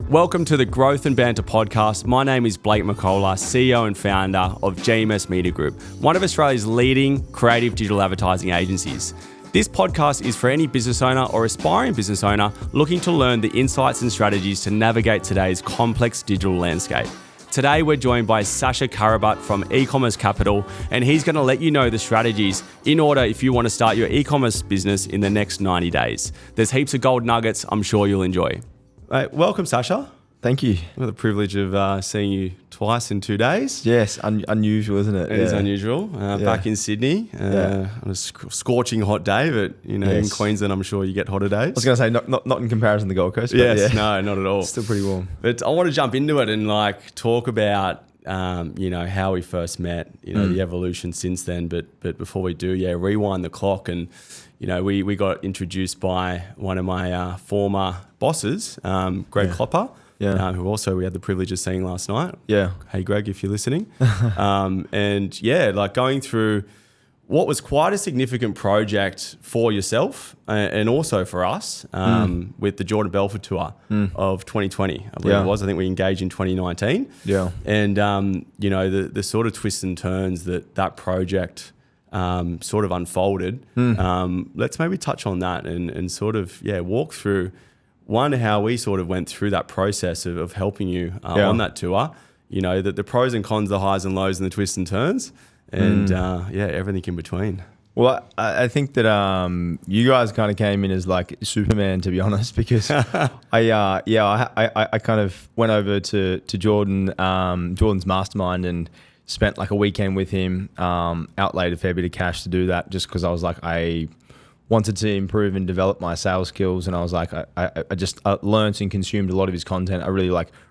Welcome to the Growth and Banter podcast. My name is Blake McCullough, CEO and founder of GMS Media Group, one of Australia's leading creative digital advertising agencies. This podcast is for any business owner or aspiring business owner looking to learn the insights and strategies to navigate today's complex digital landscape. Today, we're joined by Sasha Karabut from eCommerce Capital, and he's going to let you know the strategies in order if you want to start your e-commerce business in the next 90 days. There's heaps of gold nuggets I'm sure you'll enjoy. Welcome, Sasha. Thank you. I've got the privilege of seeing you twice in 2 days. Yes, unusual, isn't it? It is unusual. Back in Sydney on a scorching hot day, but in Queensland, I'm sure you get hotter days. I was going to say not in comparison to the Gold Coast. But yes, no, not at all. It's still pretty warm. But I want to jump into it and talk about how we first met, the evolution since then. But before we do, rewind the clock and. We got introduced by one of my former bosses, Greg Klopper, who also we had the privilege of seeing last night. Yeah. Hey, Greg, if you're listening. Going through what was quite a significant project for yourself and also for us with the Jordan Belfort tour of 2020, I believe it was. I think we engaged in 2019. Yeah. And, the sort of twists and turns that project sort of unfolded. Let's maybe touch on that and sort of walk through how we sort of went through that process of helping you on that tour. The pros and cons, the highs and lows, and the twists and turns, and everything in between. Well, I think that you guys kind of came in as like Superman, to be honest, because I kind of went over to Jordan, Jordan's mastermind, and spent like a weekend with him, outlaid a fair bit of cash to do that just because I was like, I wanted to improve and develop my sales skills. And I was like, I just learned and consumed a lot of his content. I really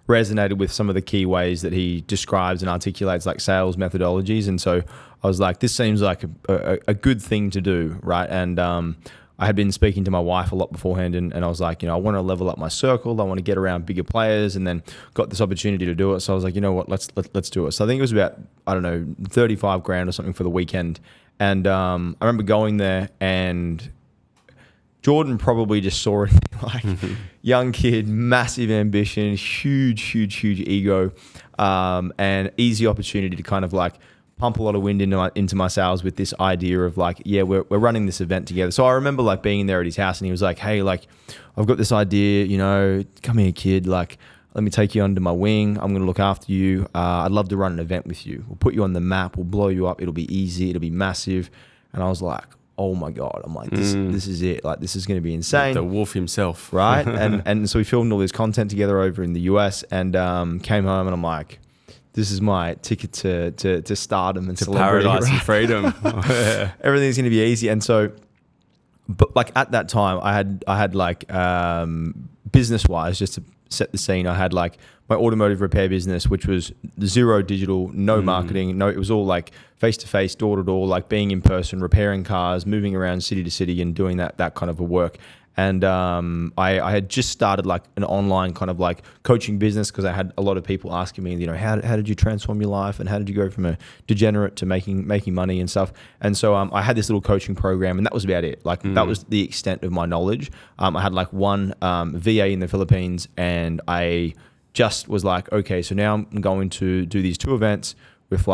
resonated with some of the key ways that he describes and articulates like sales methodologies. And so I was like, this seems like a good thing to do, right? And I had been speaking to my wife a lot beforehand, and I was like, I want to level up my circle. I want to get around bigger players, and then got this opportunity to do it. So I was like, you know what, let's do it. So I think it was about, 35 grand or something for the weekend. And I remember going there, and Jordan probably just saw it like young kid, massive ambition, huge ego, and easy opportunity to kind of pump a lot of wind into my sails with this idea of we're running this event together. So I remember being there at his house, and he was like, hey, I've got this idea, come here, kid, let me take you under my wing. I'm going to look after you. I'd love to run an event with you. We'll put you on the map. We'll blow you up. It'll be easy. It'll be massive. And I was like, oh my God. I'm like, this is it. This is going to be insane. The wolf himself. Right. and so we filmed all this content together over in the US, and came home, and I'm like, this is my ticket to stardom and to celebrity, paradise right? and freedom. Everything's going to be easy. And so, but at that time, I had business wise, just to set the scene, I had my automotive repair business, which was zero digital, no marketing, no, it was all face to face, door to door, being in person, repairing cars, moving around city to city, and doing that kind of a work. And I had just started an online kind of coaching business, because I had a lot of people asking me, how did you transform your life, and how did you go from a degenerate to making money and stuff. And so I had this little coaching program, and that was about it. That was the extent of my knowledge. I had one VA in the Philippines, and I just was like, okay, so now I'm going to do these 2 events with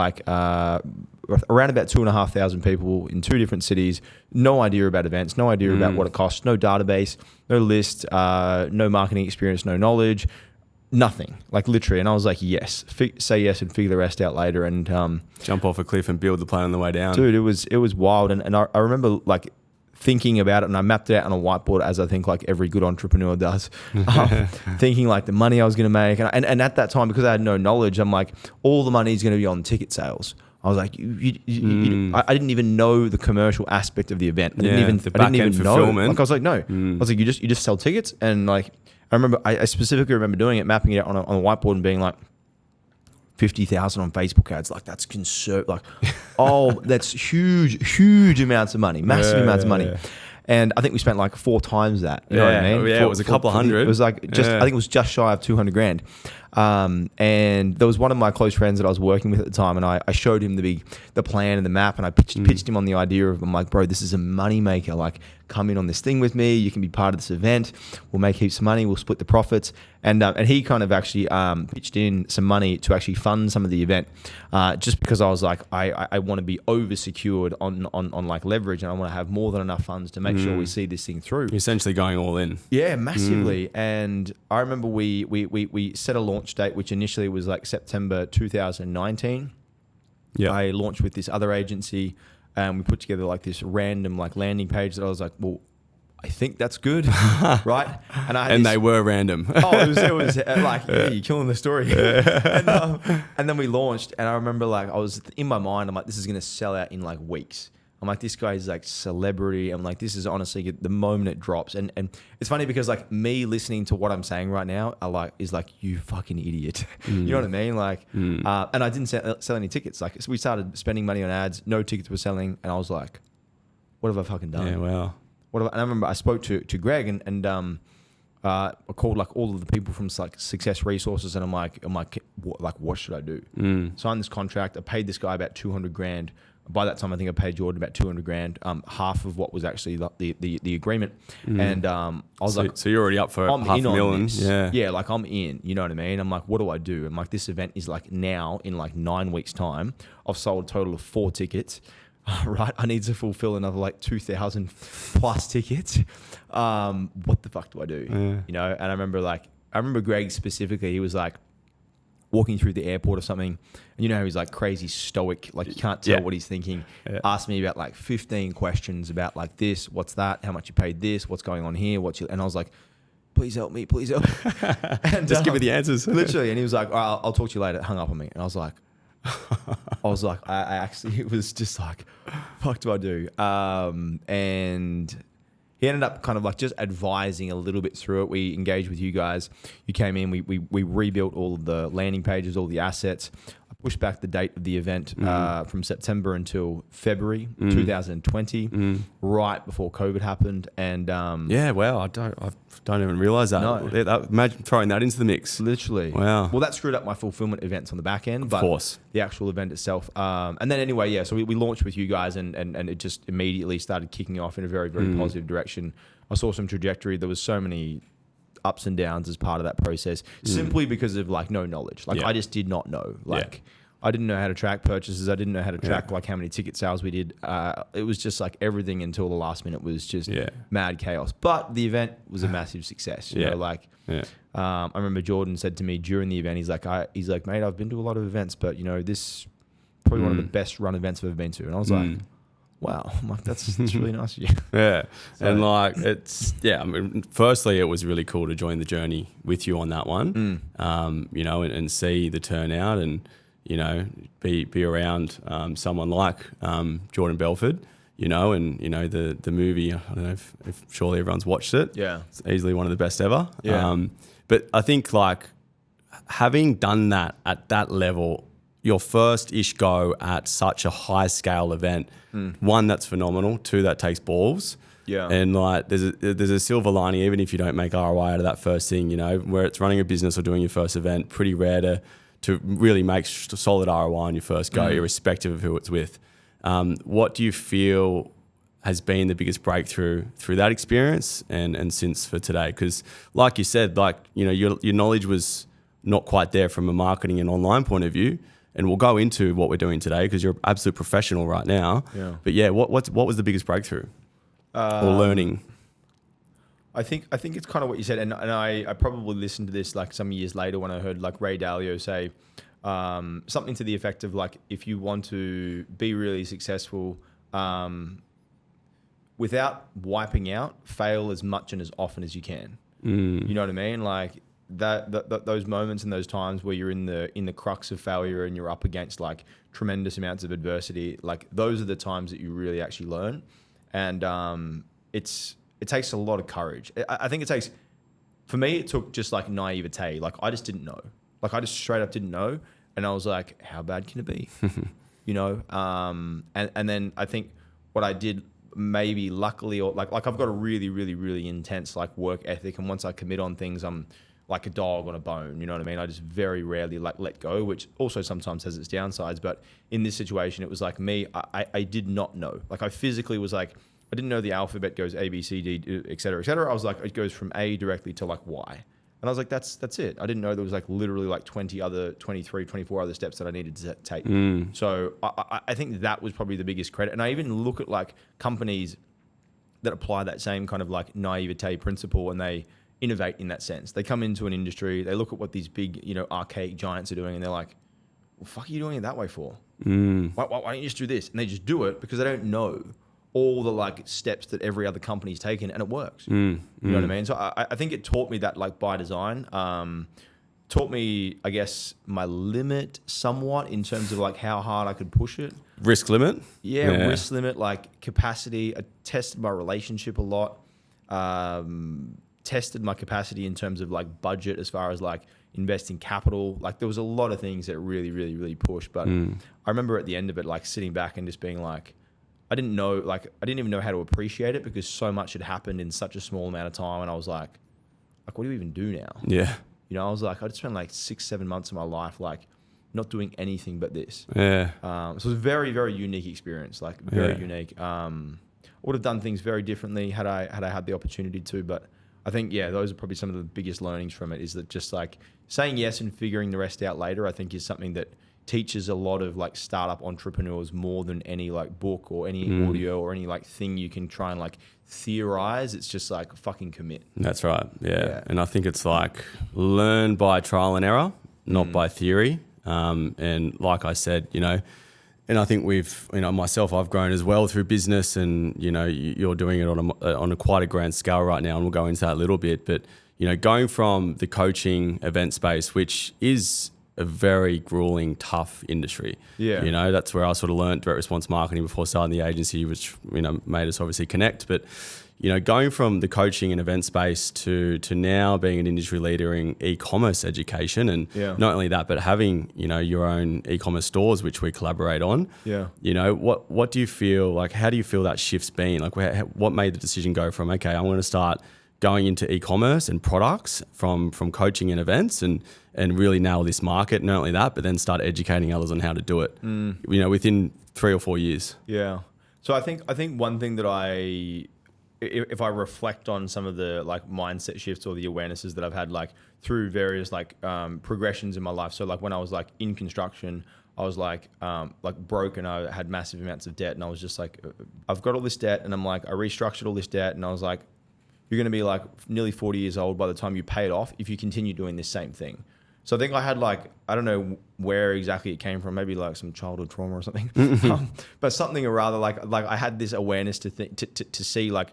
around about 2,500 people in 2 different cities. No idea about events, no idea about what it costs, no database, no list, no marketing experience, no knowledge, nothing, literally. And I was like, yes, say yes and figure the rest out later. And jump off a cliff and build the plan on the way down. Dude, it was wild. And I remember thinking about it, and I mapped it out on a whiteboard, as I think every good entrepreneur does, thinking the money I was going to make. And at that time, because I had no knowledge, I'm like, all the money is going to be on ticket sales. I was like, I didn't even know the commercial aspect of the event. I didn't even know. I was like, no. I was like, you just sell tickets. And I remember, I specifically remember doing it, mapping it out on a whiteboard, and being like, 50,000 on Facebook ads, that's that's huge amounts of money, massive amounts of money. And I think we spent like 4 times that. You know what I mean? Yeah, it was a couple hundred. It was like just, I think it was just shy of 200 grand. And there was one of my close friends that I was working with at the time, and I showed him the plan and the map, and I pitched him on the idea of, I'm like, bro, this is a money maker. Like, come in on this thing with me. You can be part of this event. We'll make heaps of money. We'll split the profits. And he kind of actually pitched in some money to actually fund some of the event, just because I was like, I want to be over secured on like leverage, and I want to have more than enough funds to make sure we see this thing through. You're essentially going all in. Yeah, massively. And I remember we set a launch date, which initially was like September 2019. Yeah. I launched with this other agency, and we put together like this random like landing page that I was like, well, I think that's good, right? And they were random. It was like, yeah, you're killing the story. And then we launched, and I remember like I was in my mind, I'm like, this is gonna sell out in like weeks. I'm like, this guy's like celebrity. I'm like, this is honestly the moment it drops. And it's funny because like me listening to what I'm saying right now is like, you fucking idiot. You know what I mean? Like, and I didn't sell any tickets. Like, so we started spending money on ads. No tickets were selling, and I was like, what have I fucking done? Yeah, wow. And I remember I spoke to Greg, and I called like all of the people from like Success Resources, and I'm like, what should I do? Sign this contract. I paid this guy about 200 grand. By that time, I think I paid Jordan about 200 grand, half of what was actually the agreement. And I was like, so you're already up for I'm half in a on million. this. Yeah. Like I'm in, you know what I mean? I'm like, what do I do? And like, this event is like now in like 9 weeks time, I've sold a total of 4 tickets. Right, I need to fulfill another like 2,000 plus tickets. What the fuck do I do? Yeah. You know, and I remember Greg specifically. He was like walking through the airport or something, and you know how he's like crazy stoic, like you can't tell what he's thinking. Asked me about like 15 questions about like this, what's that, how much you paid this, what's going on here, and I was like, please help me, please help me. And Just give me the answers. Literally, and he was like, all right, I'll talk to you later. Hung up on me, and I was like, I actually, it was just like, fuck do I do? And he ended up kind of like just advising a little bit through it. We engaged with you guys. You came in, we rebuilt all of the landing pages, all the assets. I pushed back the date of the event from September until February 2020, right before COVID happened. And yeah, wow, I don't even realize that. No. Imagine throwing that into the mix. Literally. Wow. Well, that screwed up my fulfillment events on the back end, but of course. The actual event itself. And then anyway, yeah, so we launched with you guys, and it just immediately started kicking off in a very, very positive direction. I saw some trajectory. There was so many ups and downs as part of that process, simply because of like no knowledge. Like I just did not know. Like I didn't know how to track purchases. I didn't know how to track like how many ticket sales we did. It was just like everything until the last minute was just mad chaos. But the event was a massive success. You know, like I remember Jordan said to me during the event, he's like, mate, I've been to a lot of events, but you know, this is probably one of the best run events I've ever been to. And I was like, wow, I'm like, that's really nice of you. Yeah. So, and like, I mean, firstly, it was really cool to join the journey with you on that one, you know, and see the turnout, and, you know, be around someone like Jordan Belfort, you know, and, you know, the movie, I don't know if surely everyone's watched it. Yeah. It's easily one of the best ever. Yeah. But I think like having done that at that level, your first-ish go at such a high-scale event, one, that's phenomenal. Two, that takes balls. Yeah. And like there's a silver lining, even if you don't make ROI out of that first thing, you know, where it's running a business or doing your first event, pretty rare to really make solid ROI on your first go, irrespective of who it's with. What do you feel has been the biggest breakthrough through that experience and since for today? Because like you said, like, you know, your knowledge was not quite there from a marketing and online point of view. And we'll go into what we're doing today because you're an absolute professional right now. Yeah. But yeah, what was the biggest breakthrough or learning? I think it's kind of what you said, and I probably listened to this like some years later when I heard like Ray Dalio say something to the effect of like, if you want to be really successful, without wiping out, fail as much and as often as you can. You know what I mean? Like that those moments and those times where you're in the crux of failure and you're up against like tremendous amounts of adversity, like those are the times that you really actually learn. And it takes a lot of courage. I think it takes, for me, it took just like naivete. Like I just didn't know. Like I just straight up didn't know. And I was like, how bad can it be? You know? And then I think what I did maybe luckily, or like I've got a really, really, really intense like work ethic. And once I commit on things, I'm like a dog on a bone, you know what I mean? I just very rarely like let go, which also sometimes has its downsides. But in this situation, it was like me, I did not know. Like I physically was like, I didn't know the alphabet goes A, B, C, D, et cetera, et cetera. I was like, it goes from A directly to like Y. And I was like, that's it. I didn't know there was like literally like 23, 24 other steps that I needed to take. So I think that was probably the biggest credit. And I even look at like companies that apply that same kind of like naivete principle, and they innovate in that sense. They come into an industry, they look at what these big, you know, archaic giants are doing, and they're like, well, fuck are you doing it that way for? Why don't you just do this? And they just do it because they don't know all the like steps that every other company's taken, and it works. You know what I mean? So I think it taught me that like by design, taught me, I guess, my limit somewhat in terms of like how hard I could push it. Risk limit? Yeah, risk limit, like capacity. I tested my relationship a lot. Tested my capacity in terms of like budget, as far as like investing capital. Like there was a lot of things that really, really, really pushed. But I remember at the end of it, like sitting back and just being like, I didn't even know how to appreciate it, because so much had happened in such a small amount of time. And I was like, what do you even do now? Yeah. You know, I was like, I'd spent like 6-7 months of my life, like not doing anything but this. Yeah. So it was a very, very unique experience, like very unique. I would have done things very differently had I had the opportunity to, but I think, those are probably some of the biggest learnings from it, is that just like saying yes and figuring the rest out later, I think is something that teaches a lot of like startup entrepreneurs more than any like book or any audio or any like thing you can try and like theorize. It's just like fucking commit. That's right. Yeah. And I think it's like learn by trial and error, not by theory. And like I said, you know, and I think myself, I've grown as well through business, and, you know, you're doing it on a quite a grand scale right now, and we'll go into that a little bit. But, you know, going from the coaching event space, which is a very grueling, tough industry. Yeah. You know, that's where I sort of learned direct response marketing before starting the agency, which, you know, made us obviously connect. But, you know, going from the coaching and event space to now being an industry leader in e-commerce education, and not only that, but having, you know, your own e-commerce stores, which we collaborate on. Yeah. You know, what do you feel like? How do you feel that shift's been? Like, what made the decision go from, okay, I'm going to start going into e-commerce and products from coaching and events, and really nail this market? Not only that, but then start educating others on how to do it. You know, within 3 or 4 years. Yeah. So I think one thing that if I reflect on some of the like mindset shifts or the awarenesses that I've had like through various like progressions in my life. So like when I was like in construction, I was like broke, and I had massive amounts of debt, and I was just like, I've got all this debt, and I'm like, I restructured all this debt, and I was like, you're going to be like nearly 40 years old by the time you pay it off if you continue doing this same thing. So I think I had like, I don't know where exactly it came from, maybe like some childhood trauma or something, but something or rather like I had this awareness to see like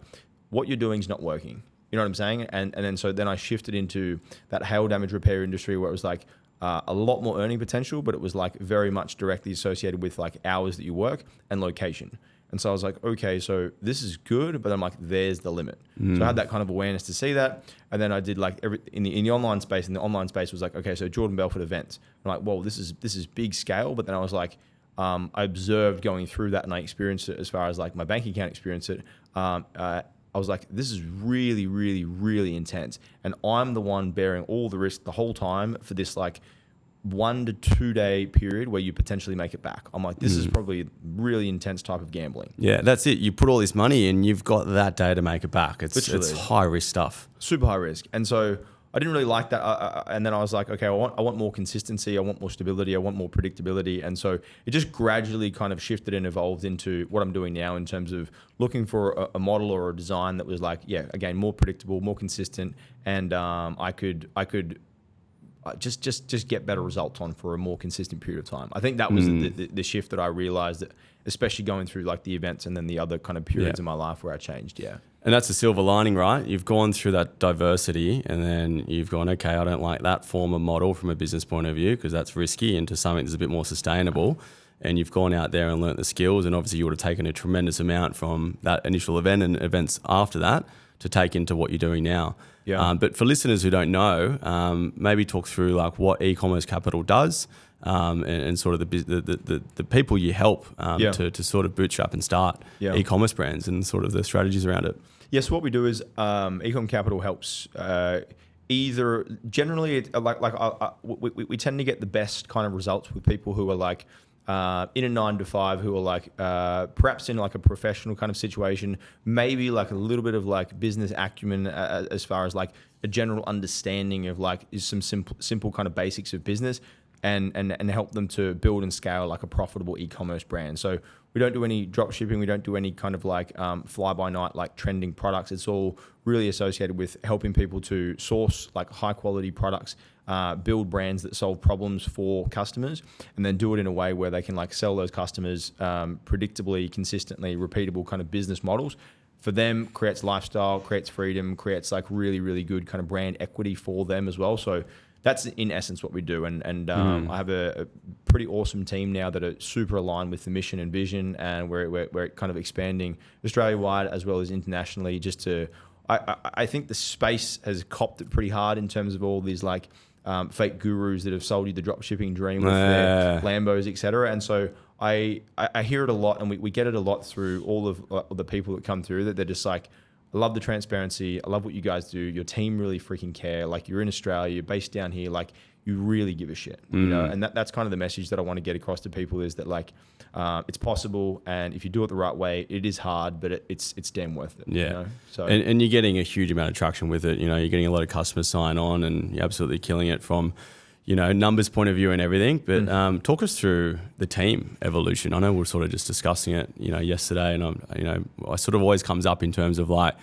what you're doing is not working. You know what I'm saying? And then I shifted into that hail damage repair industry, where it was like a lot more earning potential, but it was like very much directly associated with like hours that you work and location. And so I was like, okay, so this is good, but I'm like, there's the limit. So I had that kind of awareness to see that. And then I did like in the online space, and the online space was like, okay, so Jordan Belfort events. I'm like, whoa, this is big scale. But then I was like, I observed going through that, and I experienced it as far as like my bank account experienced it. I was like, this is really, really, really intense. And I'm the one bearing all the risk the whole time for this like 1 to 2 day period where you potentially make it back. I'm like, this is probably a really intense type of gambling. Yeah, that's it. You put all this money in, you've got that day to make it back. It's high risk stuff. Super high risk. And so I didn't really like that. And then I was like, okay, I want more consistency. I want more stability. I want more predictability. And so it just gradually kind of shifted and evolved into what I'm doing now in terms of looking for a model or a design that was like, again, more predictable, more consistent. And I could just get better results on for a more consistent period of time. I think that was the shift that I realized, that especially going through like the events and then the other kind of periods in my life where I changed. Yeah. And that's the silver lining, right? You've gone through that diversity, and then you've gone, okay, I don't like that form of model from a business point of view because that's risky, into something that's a bit more sustainable. And you've gone out there and learnt the skills, and obviously you would have taken a tremendous amount from that initial event and events after that to take into what you're doing now. Yeah. But for listeners who don't know, maybe talk through like what e-commerce capital does, and sort of the people you help to sort of bootstrap and start e-commerce brands and sort of the strategies around it. Yes, what we do is eCom Capital helps either generally we tend to get the best kind of results with people who are like in a 9 to 5, who are like perhaps in like a professional kind of situation, maybe like a little bit of like business acumen as far as like a general understanding of like is some simple kind of basics of business, and help them to build and scale like a profitable e-commerce brand. So we don't do any drop shipping. We don't do any kind of like fly by night like trending products. It's all really associated with helping people to source like high quality products, build brands that solve problems for customers, and then do it in a way where they can like sell those customers predictably, consistently, repeatable kind of business models. For them, creates lifestyle, creates freedom, creates like really, really good kind of brand equity for them as well. So that's in essence what we do. And I have a pretty awesome team now that are super aligned with the mission and vision, and we're kind of expanding Australia-wide as well as internationally. Just to, I think the space has copped it pretty hard in terms of all these like fake gurus that have sold you the drop shipping dream with their Lambos, etc. And so I hear it a lot, and we get it a lot through all of the people that come through, that they're just like, I love the transparency. I love what you guys do. Your team really freaking care. Like, you're in Australia, you're based down here. Like, you really give a shit, you know? And that's kind of the message that I want to get across to people, is that like, it's possible. And if you do it the right way, it is hard, but it's damn worth it. Yeah. You know? So, and you're getting a huge amount of traction with it. You know, you're getting a lot of customers sign on, and you're absolutely killing it from, you know, numbers point of view and everything. But talk us through the team evolution. I know we're sort of just discussing it, you know, yesterday, and I sort of always comes up in terms of like,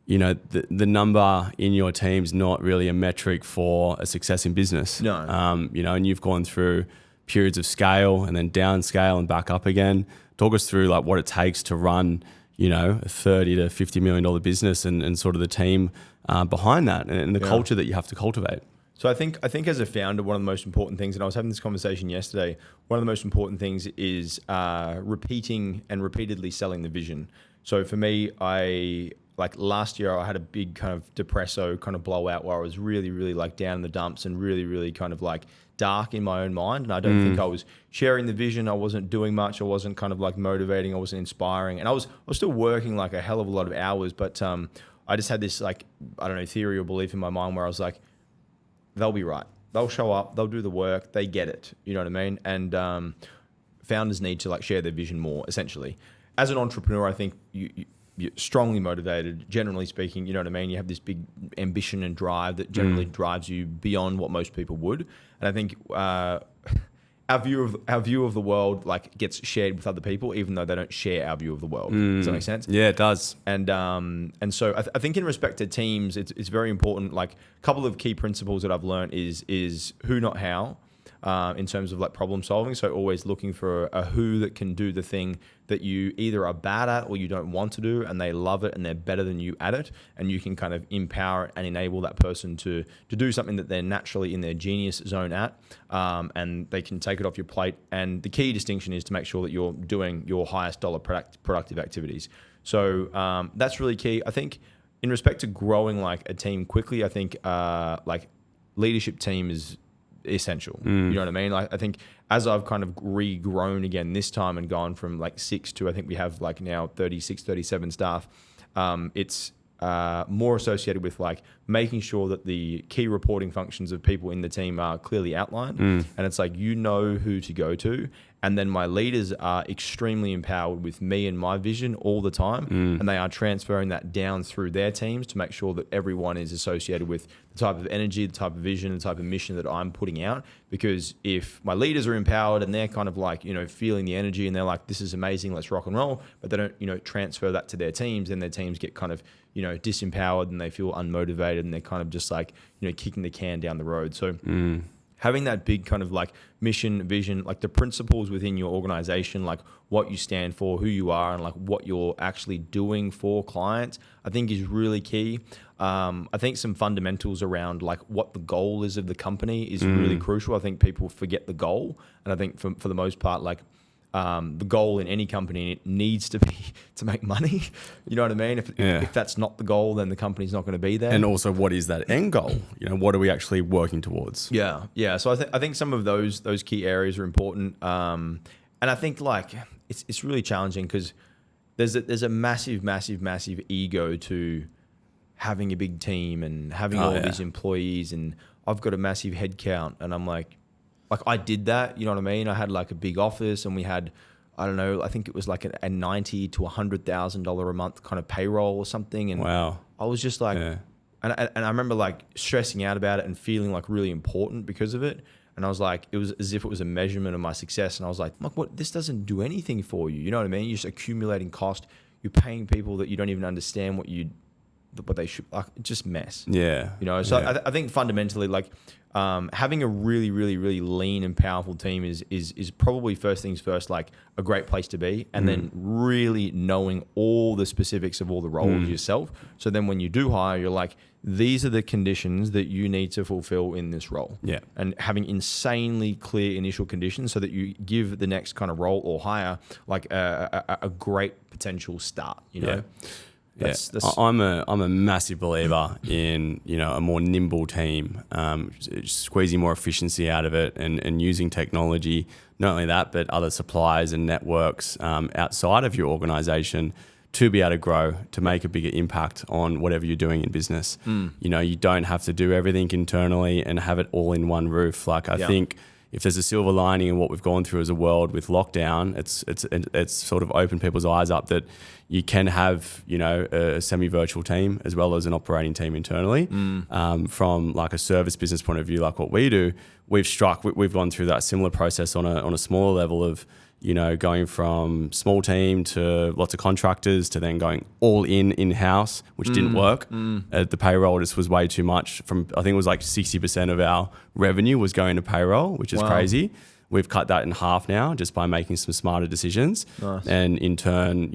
you know, the number in your team's not really a metric for a success in business. No. You know, and you've gone through periods of scale and then downscale and back up again. Talk us through like what it takes to run, you know, a $30 to $50 million business, and sort of the team behind that, and the culture that you have to cultivate. So I think as a founder, one of the most important things, and I was having this conversation yesterday, one of the most important things is repeating and repeatedly selling the vision. So for me, like last year, I had a big kind of depresso kind of blowout where I was really, really like down in the dumps and really, really kind of like dark in my own mind. And I don't think I was sharing the vision. I wasn't doing much. I wasn't kind of like motivating. I wasn't inspiring. And I was still working like a hell of a lot of hours. But I just had this like, I don't know, theory or belief in my mind where I was like, they'll be right. They'll show up. They'll do the work. They get it. You know what I mean? And founders need to like share their vision more, essentially. As an entrepreneur, I think you're strongly motivated, generally speaking. You know what I mean? You have this big ambition and drive that generally drives you beyond what most people would. And I think our view of the world like gets shared with other people, even though they don't share our view of the world. Does that make sense? Yeah, it does. And so I think in respect to teams, it's very important. Like, a couple of key principles that I've learned is who, not how, in terms of like problem solving. So always looking for a who that can do the thing that you either are bad at or you don't want to do, and they love it and they're better than you at it, and you can kind of empower and enable that person to do something that they're naturally in their genius zone at, and they can take it off your plate. And the key distinction is to make sure that you're doing your highest dollar productive activities. So that's really key. I think in respect to growing like a team quickly, I think like leadership team is essential. You know what I mean? Like, I think as I've kind of regrown again this time and gone from like 6 to, I think we have like now 36, 37 staff, it's more associated with like making sure that the key reporting functions of people in the team are clearly outlined. And it's like, you know who to go to. And then my leaders are extremely empowered with me and my vision all the time. And they are transferring that down through their teams to make sure that everyone is associated with the type of energy, the type of vision, the type of mission that I'm putting out. Because if my leaders are empowered and they're kind of like, you know, feeling the energy and they're like, this is amazing, let's rock and roll, but they don't, you know, transfer that to their teams, then their teams get kind of, you know, disempowered and they feel unmotivated and they're kind of just like, you know, kicking the can down the road. So having that big kind of like mission, vision, like the principles within your organization, like what you stand for, who you are, and like what you're actually doing for clients, I think is really key. I think some fundamentals around like what the goal is of the company is really crucial. I think people forget the goal. And I think for the most part, like the goal in any company needs to be to make money. You know what I mean? If that's not the goal, then the company's not going to be there. And also, what is that end goal? What are we actually working towards? Yeah. So I think some of those key areas are important. And I think like it's really challenging because there's a massive ego to having a big team and having all these employees, and I've got a massive head count, and I'm like I did that, you know what I mean? I had like a big office, and we had, I don't know, I think it was like a $90,000 to $100,000 a month kind of payroll or something. And wow. I was just like, and I remember like stressing out about it and feeling like really important because of it. And I was like, it was as if it was a measurement of my success. And I was like, what? This doesn't do anything for you. You know what I mean? You're just accumulating cost. You're paying people that you don't even understand what they should, like, just mess. Yeah. So I think fundamentally, like, having a really lean and powerful team is probably first things first, like a great place to be, and then really knowing all the specifics of all the roles yourself. So then when you do hire, you're like, these are the conditions that you need to fulfill in this role. Yeah. And having insanely clear initial conditions so that you give the next kind of role or hire like a great potential start, Yeah. I'm a massive believer in a more nimble team, squeezing more efficiency out of it, and using technology. Not only that, but other suppliers and networks outside of your organisation to be able to grow, to make a bigger impact on whatever you're doing in business. You don't have to do everything internally and have it all in one roof. Like I think if there's a silver lining in what we've gone through as a world with lockdown, it's sort of opened people's eyes up that you can have a semi-virtual team as well as an operating team internally. From like a service business point of view, like what we do, we've gone through that similar process on a smaller level of going from small team to lots of contractors to then going all in-house, which didn't work. The payroll just was way too much. I think it was like 60% of our revenue was going to payroll, which is crazy. We've cut that in half now just by making some smarter decisions. Nice. And in turn,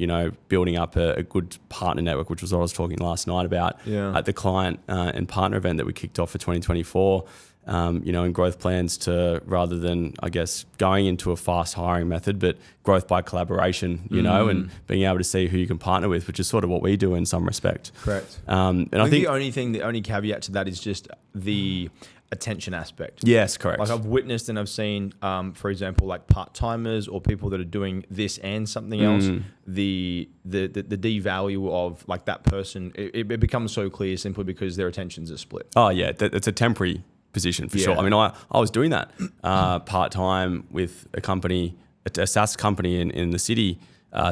building up a good partner network, which was what I was talking last night about at the client and partner event that we kicked off for 2024. And growth plans to, rather than, I guess, going into a fast hiring method, but growth by collaboration, and being able to see who you can partner with, which is sort of what we do in some respect. Correct. And I think the only caveat to that is just the attention aspect. Yes, correct. Like I've witnessed and I've seen, for example, like part-timers or people that are doing this and something else, the devalue of like that person, it becomes so clear simply because their attentions are split. Oh yeah, it's a temporary position for sure. I mean, I was doing that part-time with a SaaS company in the city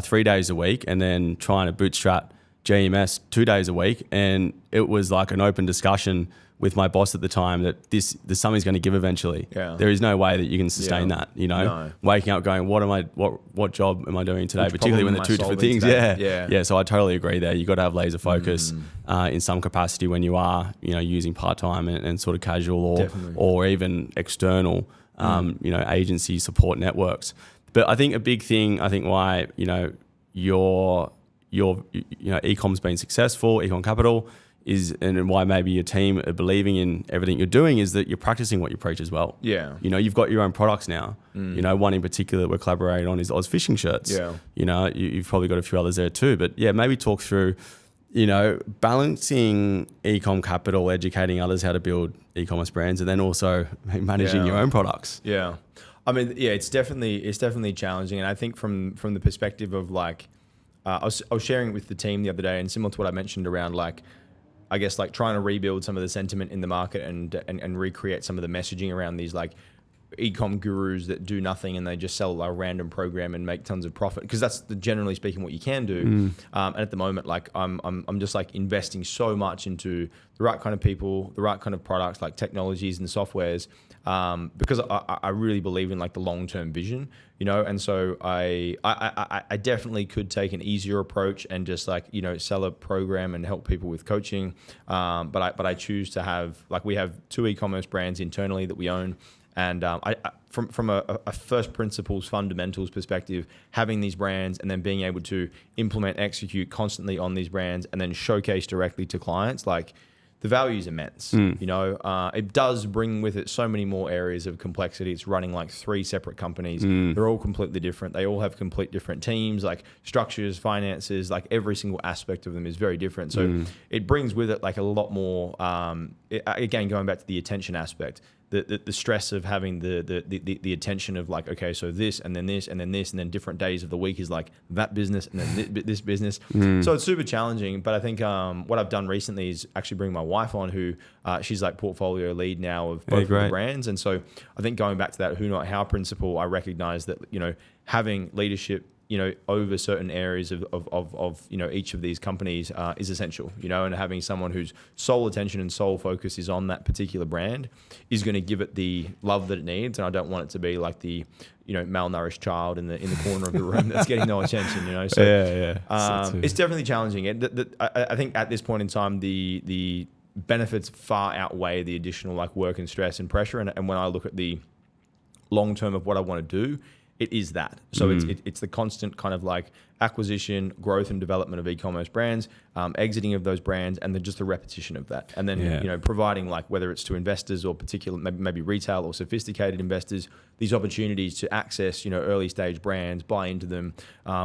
3 days a week, and then trying to bootstrap GMS 2 days a week. And it was like an open discussion with my boss at the time that there's something's going to give eventually. Yeah. There is no way that you can sustain that, No. Waking up going, what job am I doing today? Particularly when they're two different things. Yeah. So I totally agree there. You got to have laser focus in some capacity when you are, using part-time and sort of casual or even external, agency support networks. But I think a big thing, why, your eCom's been successful, eCom Capital, and why maybe your team are believing in everything you're doing is that you're practicing what you preach as well. Yeah. You've got your own products now. One in particular that we're collaborating on is Oz Fishing Shirts. Yeah. You've probably got a few others there too. But yeah, maybe talk through, balancing eCom Capital, educating others how to build e-commerce brands, and then also managing your own products. Yeah. I mean, yeah, it's definitely challenging. And I think from the perspective of like, I was sharing with the team the other day, and similar to what I mentioned around like, I guess like trying to rebuild some of the sentiment in the market and recreate some of the messaging around these like e-com gurus that do nothing and they just sell a random program and make tons of profit, because that's generally speaking what you can do. And at the moment, like I'm just like investing so much into the right kind of people, the right kind of products, like technologies and softwares, because I really believe in like the long-term vision, and so I definitely could take an easier approach and just like, sell a program and help people with coaching. But I choose to have, like, we have 2 e-commerce brands internally that we own. And from a first principles, fundamentals perspective, having these brands and then being able to implement, execute constantly on these brands and then showcase directly to clients, like the value is immense. You know, it does bring with it so many more areas of complexity. It's running like 3 separate companies. They're all completely different. They all have complete different teams, like structures, finances, like every single aspect of them is very different. So it brings with it like a lot more, again, going back to the attention aspect, the stress of having the attention of like, okay, so this and then this and then this and then different days of the week is like that business and then this business. So it's super challenging. But I think what I've done recently is actually bring my wife on, who she's like portfolio lead now of both of the brands. And so I think going back to that who, not how principle, I recognize that, you know, having leadership, you know, over certain areas of you know, each of these companies is essential, you know, and having someone whose sole attention and sole focus is on that particular brand is going to give it the love that it needs. And I don't want it to be like the, you know, malnourished child in the corner of the room that's getting no attention, you know. So it's definitely challenging. I think at this point in time, the benefits far outweigh the additional like work and stress and pressure. And when I look at the long term of what I want to do, it is that. So it's the constant kind of like acquisition, growth and development of e-commerce brands, exiting of those brands, and then just the repetition of that. And then, you know, providing like, whether it's to investors or particular, maybe retail or sophisticated investors, these opportunities to access, you know, early stage brands, buy into them,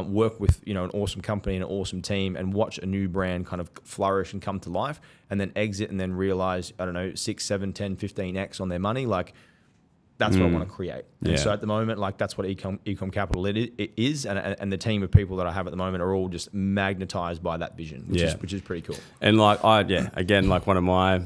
work with, you know, an awesome company and an awesome team, and watch a new brand kind of flourish and come to life, and then exit and then realize, I don't know, 6, 7, 10, 15x on their money. Like, that's what I want to create. And so at the moment, like, that's what eCom Capital it is. And the team of people that I have at the moment are all just magnetized by that vision, which is pretty cool. And like, again, like one of my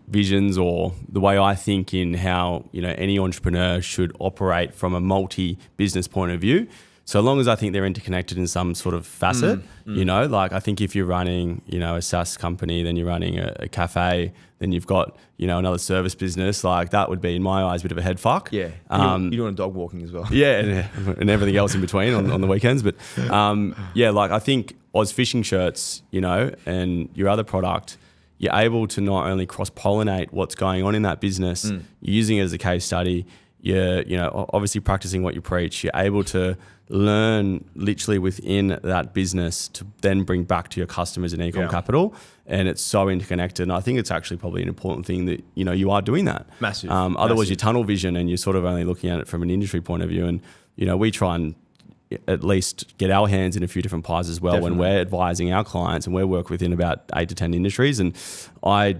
visions, or the way I think in how, you know, any entrepreneur should operate from a multi-business point of view. So long as I think they're interconnected in some sort of facet, you know, like I think if you're running, you know, a SaaS company, then you're running a cafe, then you've got, you know, another service business, like that would be, in my eyes, a bit of a head fuck. Yeah. You're doing dog walking as well. Yeah. And everything else in between on the weekends. But like I think Oz Fishing Shirts, you know, and your other product, you're able to not only cross-pollinate what's going on in that business, using it as a case study, you're, you know, obviously practicing what you preach. You're able to learn literally within that business to then bring back to your customers in eCom Capital, and it's so interconnected. And I think it's actually probably an important thing that, you know, you are doing that. Massive. Otherwise, you tunnel vision and you're sort of only looking at it from an industry point of view. And, you know, we try and at least get our hands in a few different pies as well when we're advising our clients, and we work within about 8 to 10 industries. And I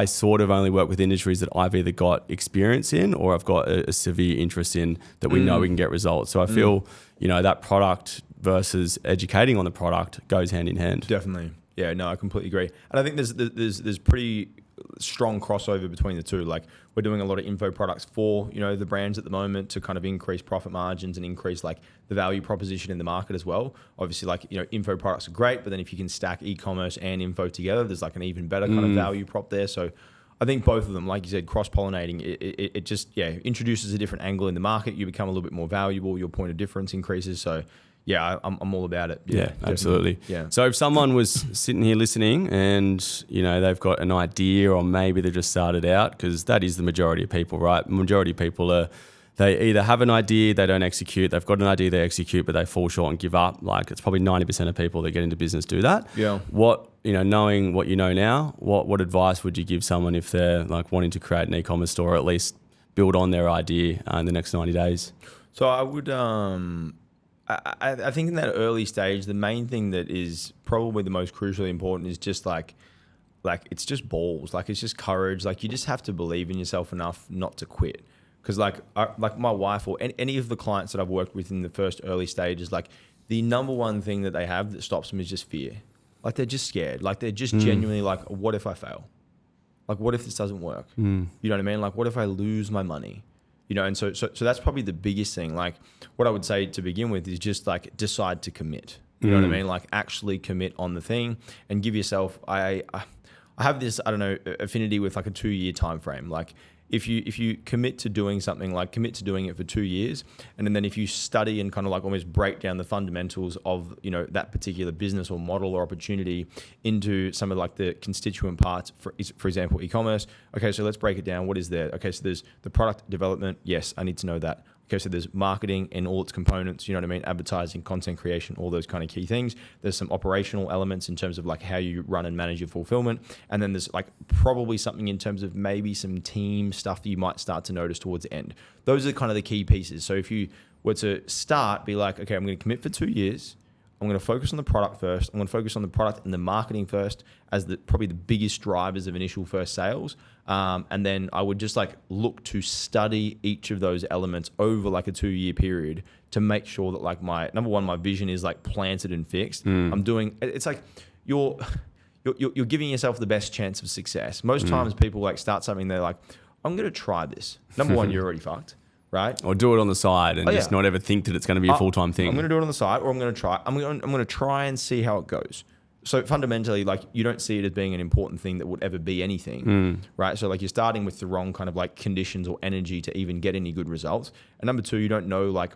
sort of only work with industries that I've either got experience in or I've got a severe interest in, that we know we can get results. So I feel, you know, that product versus educating on the product goes hand in hand. Definitely. Yeah, no, I completely agree. And I think there's pretty strong crossover between the two. Like, we're doing a lot of info products for, you know, the brands at the moment to kind of increase profit margins and increase like the value proposition in the market as well. Obviously, like, you know, info products are great, but then if you can stack e-commerce and info together, there's like an even better kind of value prop there. So I think both of them, like you said, cross-pollinating, it just, introduces a different angle in the market. You become a little bit more valuable. Your point of difference increases. So yeah, I'm all about it. Yeah, absolutely. Yeah. So if someone was sitting here listening and, you know, they've got an idea, or maybe they just started out, because that is the majority of people, right? Majority of people they either have an idea, they don't execute. They've got an idea, they execute, but they fall short and give up. Like, it's probably 90% of people that get into business do that. Yeah. What, you know, knowing what you know now, what advice would you give someone if they're like wanting to create an e-commerce store, or at least build on their idea in the next 90 days? So I would, I think in that early stage, the main thing that is probably the most crucially important is just like it's just balls. Like, it's just courage. Like, you just have to believe in yourself enough not to quit. Because like my wife or any of the clients that I've worked with in the first early stages, like, the number one thing that they have that stops them is just fear. Like, they're just scared. Like, they're just genuinely like, what if I fail? Like, what if this doesn't work? You know what I mean? Like, what if I lose my money? You know, and so that's probably the biggest thing. Like, what I would say to begin with is just like, decide to commit. You know what I mean? Like, actually commit on the thing and give yourself. I have this, I don't know, affinity with like a 2-year time frame. Like, if you commit to doing something, like, commit to doing it for 2 years, and then if you study and kind of like almost break down the fundamentals of, you know, that particular business or model or opportunity into some of like the constituent parts, for example, e-commerce. Okay, so let's break it down. What is there? Okay, so there's the product development. Yes, I need to know that. Okay, so there's marketing and all its components, you know what I mean? Advertising, content creation, all those kind of key things. There's some operational elements in terms of like how you run and manage your fulfillment. And then there's like probably something in terms of maybe some team stuff that you might start to notice towards the end. Those are kind of the key pieces. So if you were to start, be like, okay, I'm going to commit for 2 years. I'm going to focus on the product first. I'm going to focus on the product and the marketing first as probably the biggest drivers of initial first sales. And then I would just like look to study each of those elements over like a 2-year period to make sure that like my vision is like planted and fixed. It's like you're giving yourself the best chance of success. Most times people like start something, they're like, I'm going to try this. Number one, you're already fucked. Right? Or do it on the side and just not ever think that it's going to be a full-time thing. I'm going to do it on the side, or I'm going to try and see how it goes. So fundamentally, like you don't see it as being an important thing that would ever be anything, right? So like you're starting with the wrong kind of like conditions or energy to even get any good results. And number two, you don't know like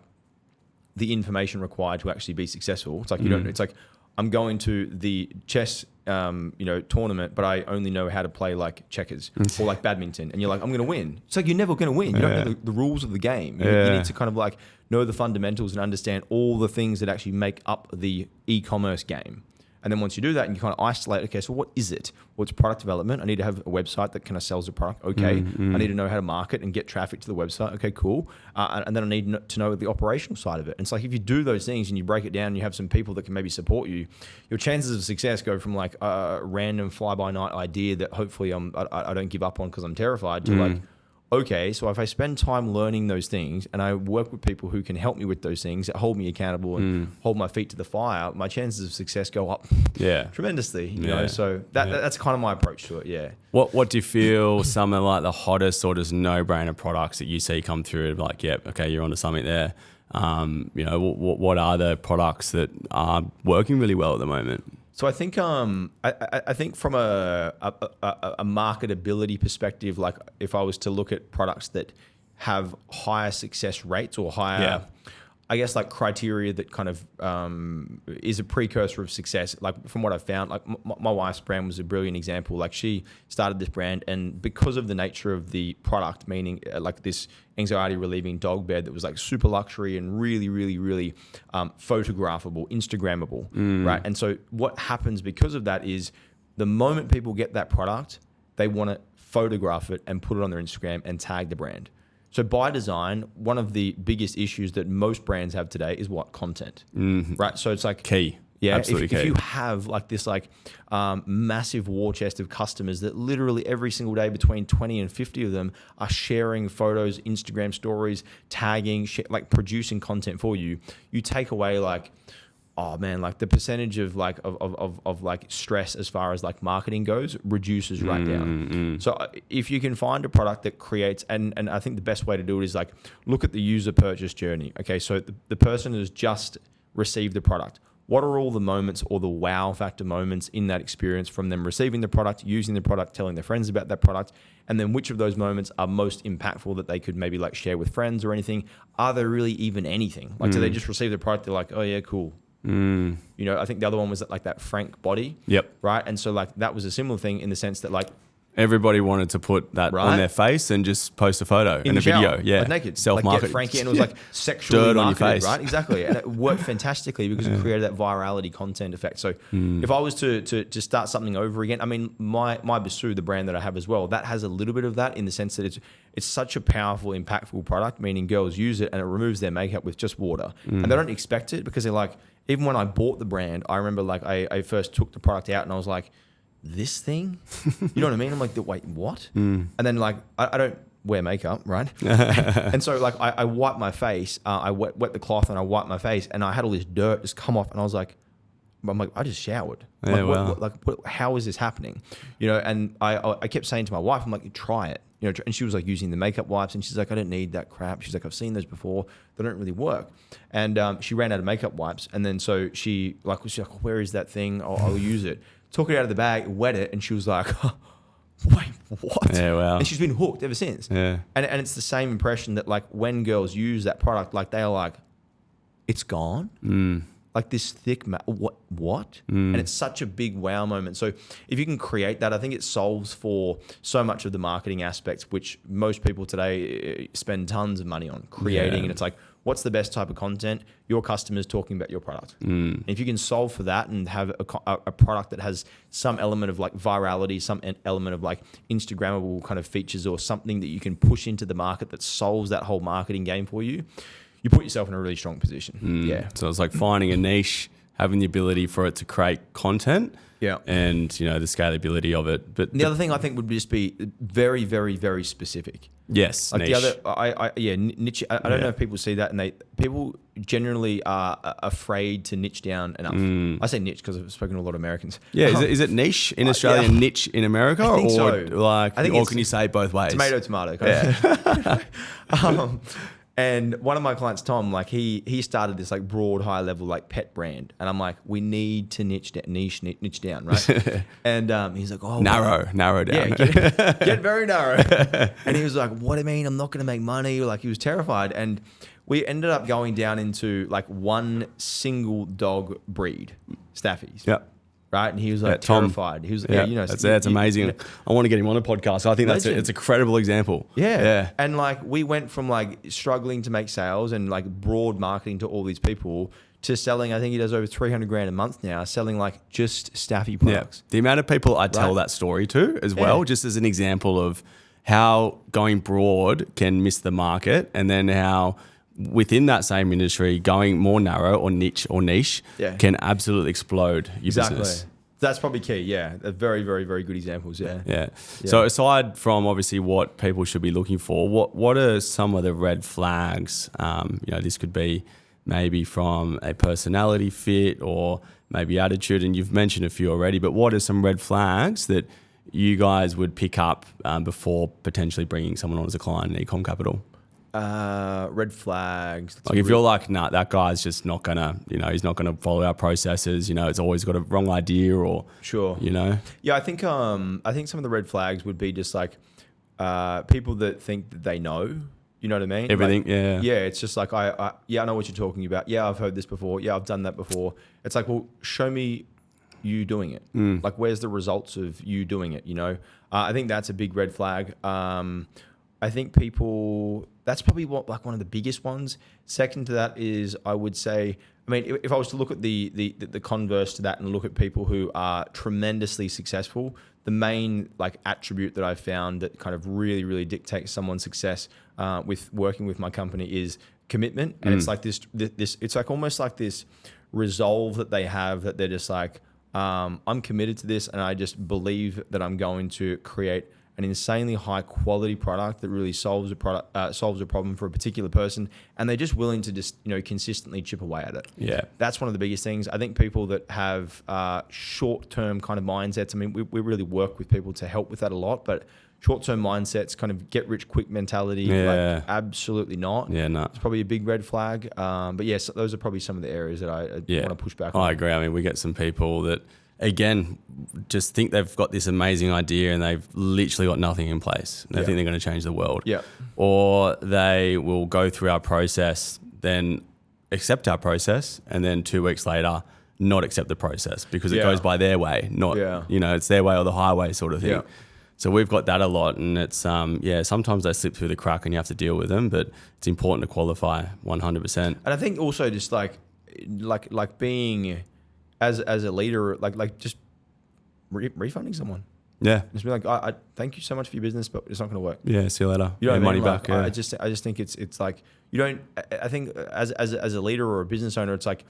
the information required to actually be successful. It's like you don't. It's like I'm going to the chess tournament, but I only know how to play like checkers or like badminton. And you're like, I'm going to win. It's like, you're never going to win. You don't know the rules of the game. You need to kind of like know the fundamentals and understand all the things that actually make up the e-commerce game. And then once you do that and you kind of isolate, okay, so what is it? Well, it's product development. I need to have a website that kind of sells the product. Okay. I need to know how to market and get traffic to the website. Okay, cool. And then I need to know the operational side of it. And it's like, if you do those things and you break it down and you have some people that can maybe support you, your chances of success go from like a random fly-by-night idea that hopefully I don't give up on because I'm terrified to like, okay, so if I spend time learning those things and I work with people who can help me with those things, that hold me accountable and hold my feet to the fire, my chances of success go up tremendously. You know, so that's kind of my approach to it. Yeah. What do you feel some of like the hottest or just no-brainer products that you see come through? Like, okay, you're onto something there. What are the products that are working really well at the moment? So I think I think from a marketability perspective, like if I was to look at products that have higher success rates or higher, I guess like criteria that kind of is a precursor of success. Like from what I've found, like my wife's brand was a brilliant example. Like she started this brand, and because of the nature of the product, meaning like this anxiety relieving dog bed that was like super luxury and really, really, really photographable, Instagrammable, right? And so what happens because of that is the moment people get that product, they want to photograph it and put it on their Instagram and tag the brand. So by design, one of the biggest issues that most brands have today is what? Content, right? So it's like key. Yeah, absolutely key. If you have like this like massive war chest of customers that literally every single day between 20 and 50 of them are sharing photos, Instagram stories, tagging, like producing content for you, you take away like, oh man, like the percentage of like of like stress as far as like marketing goes reduces right down. So if you can find a product that creates, and I think the best way to do it is like look at the user purchase journey. Okay, so the person has just received the product. What are all the moments or the wow factor moments in that experience from them receiving the product, using the product, telling their friends about that product? And then which of those moments are most impactful that they could maybe like share with friends or anything? Are there really even anything? Like, do they just receive the product? They're like, oh yeah, cool. You know, I think the other one was like that Frank body. Yep. Right. And so like that was a similar thing in the sense that like everybody wanted to put that on their face and just post a photo in a video. Yeah. Like naked. Self-market. Like get Frankie, and it was like sexually dirt marketed, on your face. Right? Exactly. And it worked fantastically because it created that virality content effect. So if I was to start something over again, I mean, my Basu, the brand that I have as well, that has a little bit of that in the sense that it's such a powerful, impactful product, meaning girls use it and it removes their makeup with just water. And they don't expect it because they're like, even when I bought the brand, I remember like I first took the product out and I was like, this thing? You know what I mean? I'm like, wait, what? And then like, I don't wear makeup, right? And so like I wiped my face, I wet the cloth and I wiped my face and I had all this dirt just come off and I was like, I just showered. Yeah, how is this happening? You know, and I kept saying to my wife, I'm like, try it. You know, and she was like using the makeup wipes and she's like, I don't need that crap. She's like, I've seen those before. They don't really work. And she ran out of makeup wipes. And then so she's like, where is that thing? I'll use it. Took it out of the bag, wet it. And she was like, wait, what? Yeah, wow. And she's been hooked ever since. Yeah. And it's the same impression that like when girls use that product, like they are like, it's gone. like this thick what? And it's such a big wow moment. So if you can create that, I think it solves for so much of the marketing aspects, which most people today spend tons of money on creating. And it's like, what's the best type of content? Your customers talking about your product. And if you can solve for that and have a product that has some element of like virality, some element of like Instagrammable kind of features, or something that you can push into the market that solves that whole marketing game for you, you put yourself in a really strong position. Yeah. So it's like finding a niche, having the ability for it to create content. Yeah. And, the scalability of it. But the other thing I think would just be very, very, very specific. Yes. Like niche. the other, niche. I don't know if people see that, and people generally are afraid to niche down enough. I say niche because I've spoken to a lot of Americans. Yeah. Is it niche in Australia, niche in America? I think or so. Can you say it both ways? Tomato. And one of my clients, Tom, like he started this like broad, high level like pet brand, and I'm like, we need to niche down, right? And he's like, oh, narrow down. Yeah, get very narrow. And he was like, what do you mean? I'm not going to make money. Like, he was terrified, and we ended up going down into like one single dog breed, Staffies. Yeah. Right, and he was like terrified. He was, that's amazing. I want to get him on a podcast. I think it's a credible example. Yeah, and like we went from like struggling to make sales and like broad marketing to all these people to selling. I think he does over $300,000 a month now, selling like just Staffy products. The amount of people I tell that story to as well, just as an example of how going broad can miss the market, and then how within that same industry, going more narrow or niche can absolutely explode your business. That's probably key. Yeah, very, very, very good examples. Yeah. So aside from obviously what people should be looking for, what are some of the red flags? This could be maybe from a personality fit or maybe attitude, and you've mentioned a few already. But what are some red flags that you guys would pick up before potentially bringing someone on as a client in eCom Capital? Red flags. Like if you're like, nah, that guy's just not gonna, he's not gonna follow our processes. It's always got a wrong idea, or sure, Yeah, I think some of the red flags would be just like people that think that they know. You know what I mean? Everything, like, yeah. It's just like I know what you're talking about. Yeah, I've heard this before. Yeah, I've done that before. It's like, well, show me you doing it. Like, where's the results of you doing it? I think that's a big red flag. I think that's probably one of the biggest ones. Second to that is, I would say, if I was to look at the converse to that and look at people who are tremendously successful, the main like attribute that I've found that kind of really, really dictates someone's success with working with my company is commitment. And it's like this, it's like almost like this resolve that they have, that they're just like, I'm committed to this, and I just believe that I'm going to create an insanely high quality product that really solves a problem for a particular person, and they're just willing to just consistently chip away at it. Yeah, that's one of the biggest things. I think people that have short-term kind of mindsets. We really work with people to help with that a lot, but short-term mindsets, kind of get-rich-quick mentality, like, absolutely not. Yeah, no. It's probably a big red flag. But yes, those are probably some of the areas that I want to push back on. I agree. We get some people that, again, just think they've got this amazing idea and they've literally got nothing in place. They think they're going to change the world. Yeah. Or they will go through our process, then accept our process, and then 2 weeks later not accept the process because it goes by their way, not, it's their way or the highway sort of thing. Yeah. So we've got that a lot, and it's, sometimes they slip through the crack and you have to deal with them, but it's important to qualify 100%. And I think also just like being... As a leader, like just refunding someone. Yeah. Just be like, I thank you so much for your business, but it's not going to work. Yeah, see you later. You know what I mean? Money like, back. Yeah. I just think it's like, you don't, I think as a leader or a business owner, it's like,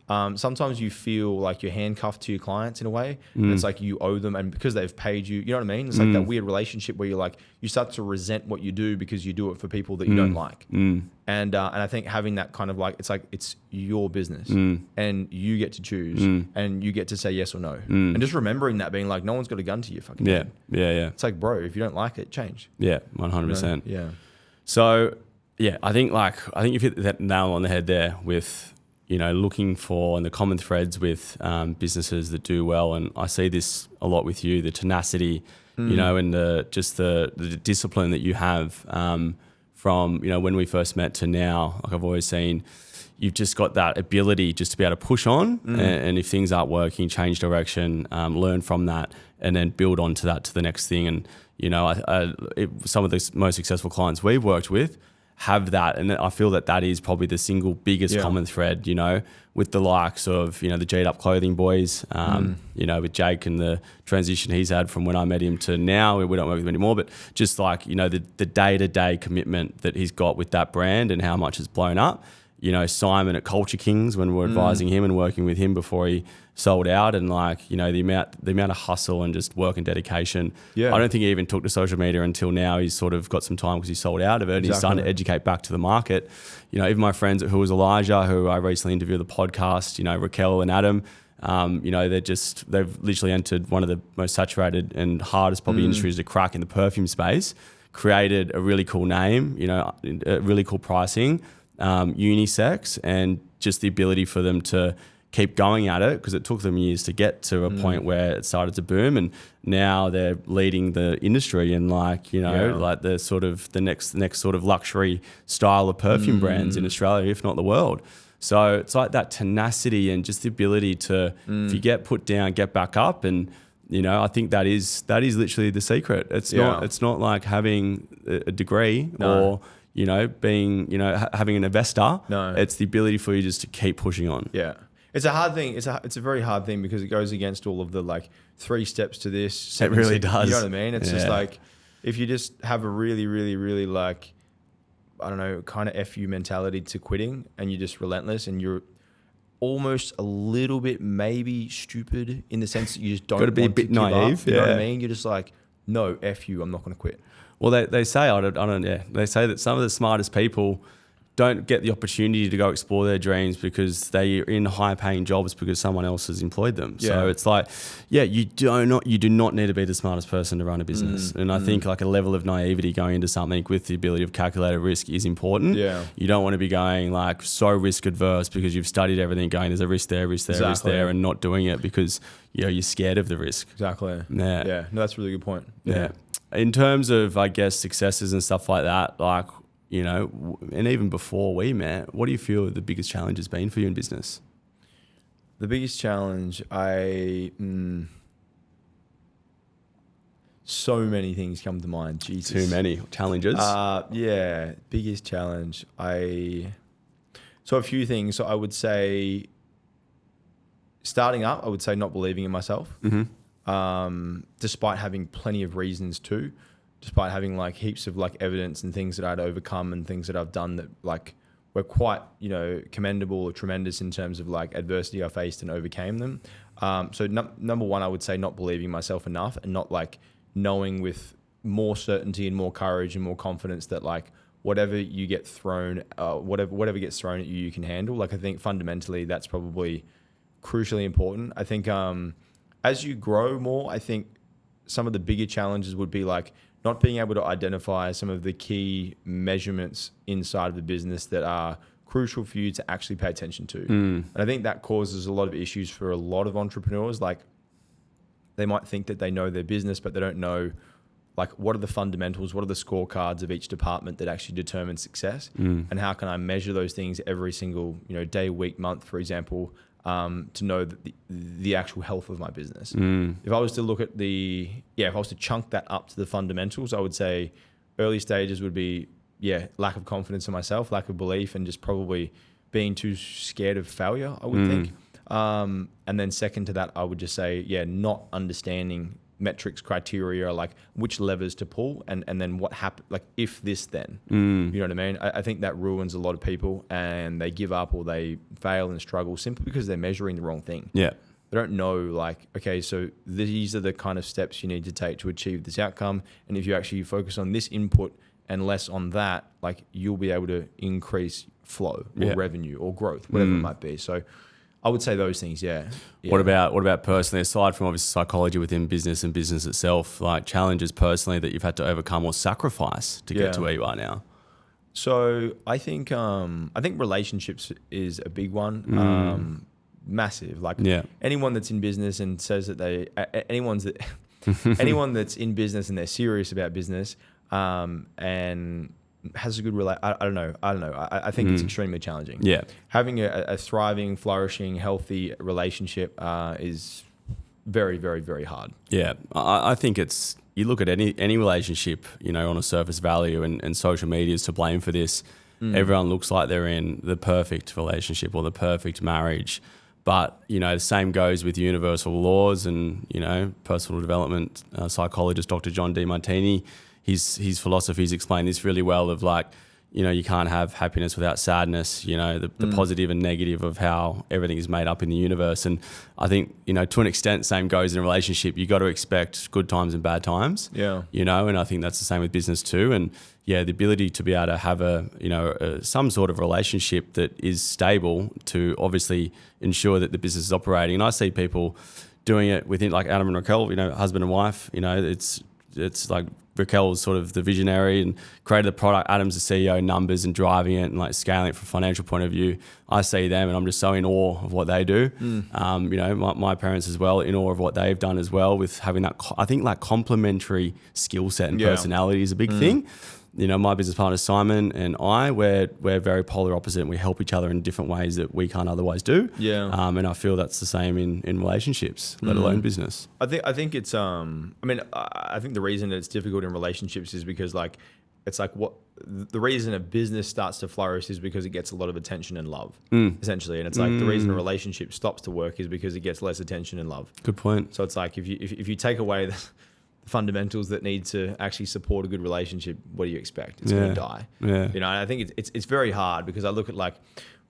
sometimes you feel like you're handcuffed to your clients in a way. And it's like you owe them, and because they've paid you, you know what I mean? It's like that weird relationship where you're like, you start to resent what you do because you do it for people that you don't like. And I think having that kind of like, it's your business and you get to choose and you get to say yes or no. And just remembering that, being like, no one's got a gun to you fucking head. Yeah. It's like, bro, if you don't like it, change. Yeah, 100%. Yeah. So yeah, I think you've hit that nail on the head there with, looking for, and the common threads with businesses that do well. And I see this a lot with you, the tenacity, and the discipline that you have from, when we first met to now. Like I've always seen, you've just got that ability just to be able to push on, and if things aren't working, change direction, learn from that, and then build onto that to the next thing. And some of the most successful clients we've worked with have that, and I feel that is probably the single biggest common thread, with the likes of, the G'd Up Clothing boys, with Jake and the transition he's had from when I met him to now. We don't work with him anymore, but just like, the day-to-day commitment that he's got with that brand and how much it's blown up. Simon at Culture Kings, when we're advising him and working with him before he sold out, and the amount of hustle and just work and dedication. Yeah. I don't think he even took to social media until now. He's sort of got some time because he sold out of it, and he's starting to educate back to the market. Even my friends at Who Was Elijah, who I recently interviewed the podcast, Raquel and Adam, they've literally entered one of the most saturated and hardest probably industries to crack in the perfume space, created a really cool name, a really cool pricing, unisex, and just the ability for them to keep going at it, because it took them years to get to a point where it started to boom, and now they're leading the industry and like the sort of the next sort of luxury style of perfume brands in Australia, if not the world. So it's like that tenacity and just the ability to, if you get put down, get back up. And I think that is literally the secret. It's not like having a degree or being having an investor. No, it's the ability for you just to keep pushing on. Yeah. It's a hard thing. It's a very hard thing because it goes against all of the 3 steps to this. It really does. You know what I mean? It's just like, if you just have a really, really, really I don't know, kind of FU mentality to quitting, and you're just relentless, and you're almost a little bit maybe stupid in the sense that you just don't want to be a bit naive. You know what I mean? You're just like, no, FU, I'm not going to quit. Well, they say, they say that some of the smartest people don't get the opportunity to go explore their dreams because they're in high-paying jobs because someone else has employed them. Yeah. So it's like, you do not need to be the smartest person to run a business. And I think like a level of naivety going into something with the ability of calculated risk is important. Yeah. You don't want to be going like so risk adverse because you've studied everything, going there's a risk there, risk there, and not doing it because you're scared of the risk. Exactly. Yeah. Yeah. No, that's a really good point. Yeah. In terms of, I guess, successes and stuff like that, like, and even before we met, what do you feel the biggest challenge has been for you in business? The biggest challenge, so many things come to mind. Jesus. Too many challenges? Biggest challenge. So a few things. So I would say, starting up, I would say not believing in myself, despite having plenty of reasons to. Despite having heaps of evidence and things that I'd overcome and things that I've done that were quite, commendable or tremendous in terms of adversity I faced and overcame them. So number one, I would say not believing myself enough and not knowing with more certainty and more courage and more confidence that whatever you get thrown, whatever gets thrown at you, you can handle. I think fundamentally that's probably crucially important. I think as you grow more, I think some of the bigger challenges would be not being able to identify some of the key measurements inside of the business that are crucial for you to actually pay attention to. And I think that causes a lot of issues for a lot of entrepreneurs. They might think that they know their business, but they don't know what are the fundamentals, what are the scorecards of each department that actually determine success, and how can I measure those things every single day, week, month, for example, to know that the actual health of my business. If I was to look at if I was to chunk that up to the fundamentals, I would say early stages would be, lack of confidence in myself, lack of belief, and just probably being too scared of failure, I would think. And then second to that, I would just say, not understanding metrics, criteria, which levers to pull, and then what happens, if this, then. You know what I mean? I think that ruins a lot of people, and they give up or they fail and struggle simply because they're measuring the wrong thing. Yeah. They don't know, okay, so these are the kind of steps you need to take to achieve this outcome, and if you actually focus on this input and less on that, you'll be able to increase flow or revenue or growth, whatever it might be. So I would say those things, yeah. What about personally, aside from obviously psychology within business and business itself, challenges personally that you've had to overcome or sacrifice to get to where you are now? So I think relationships is a big one, massive. Anyone that's in business and says that anyone that's in business and they're serious about business, and has a good I don't know. I think it's extremely challenging. Yeah. Having a thriving, flourishing, healthy relationship is very, very, very hard. Yeah. I think you look at any relationship, on a surface value, and social media is to blame for this. Everyone looks like they're in the perfect relationship or the perfect marriage. But, the same goes with universal laws and, personal development psychologist Dr. John Demartini. His philosophies explain this really well of like, you can't have happiness without sadness, the positive and negative of how everything is made up in the universe. And I think, to an extent, same goes in a relationship. You got to expect good times and bad times, and I think that's the same with business too. And the ability to be able to have some sort of relationship that is stable to obviously ensure that the business is operating. And I see people doing it within, like Adam and Raquel, husband and wife, it's like Raquel's sort of the visionary and created the product. Adam's the CEO, numbers and driving it and like scaling it from a financial point of view. I see them and I'm just so in awe of what they do. My parents as well, in awe of what they've done as well with having that, I think like complementary skill set and personality is a big thing. My business partner, Simon, and we're very polar opposite and we help each other in different ways that we can't otherwise do. Yeah. And I feel that's the same in relationships, let alone business. I think it's, I think the reason that it's difficult in relationships is because the reason a business starts to flourish is because it gets a lot of attention and love, essentially. And it's like the reason a relationship stops to work is because it gets less attention and love. Good point. So it's like if you take away the fundamentals that need to actually support a good relationship, what do you expect? It's going to die. Yeah. I think it's very hard because I look at like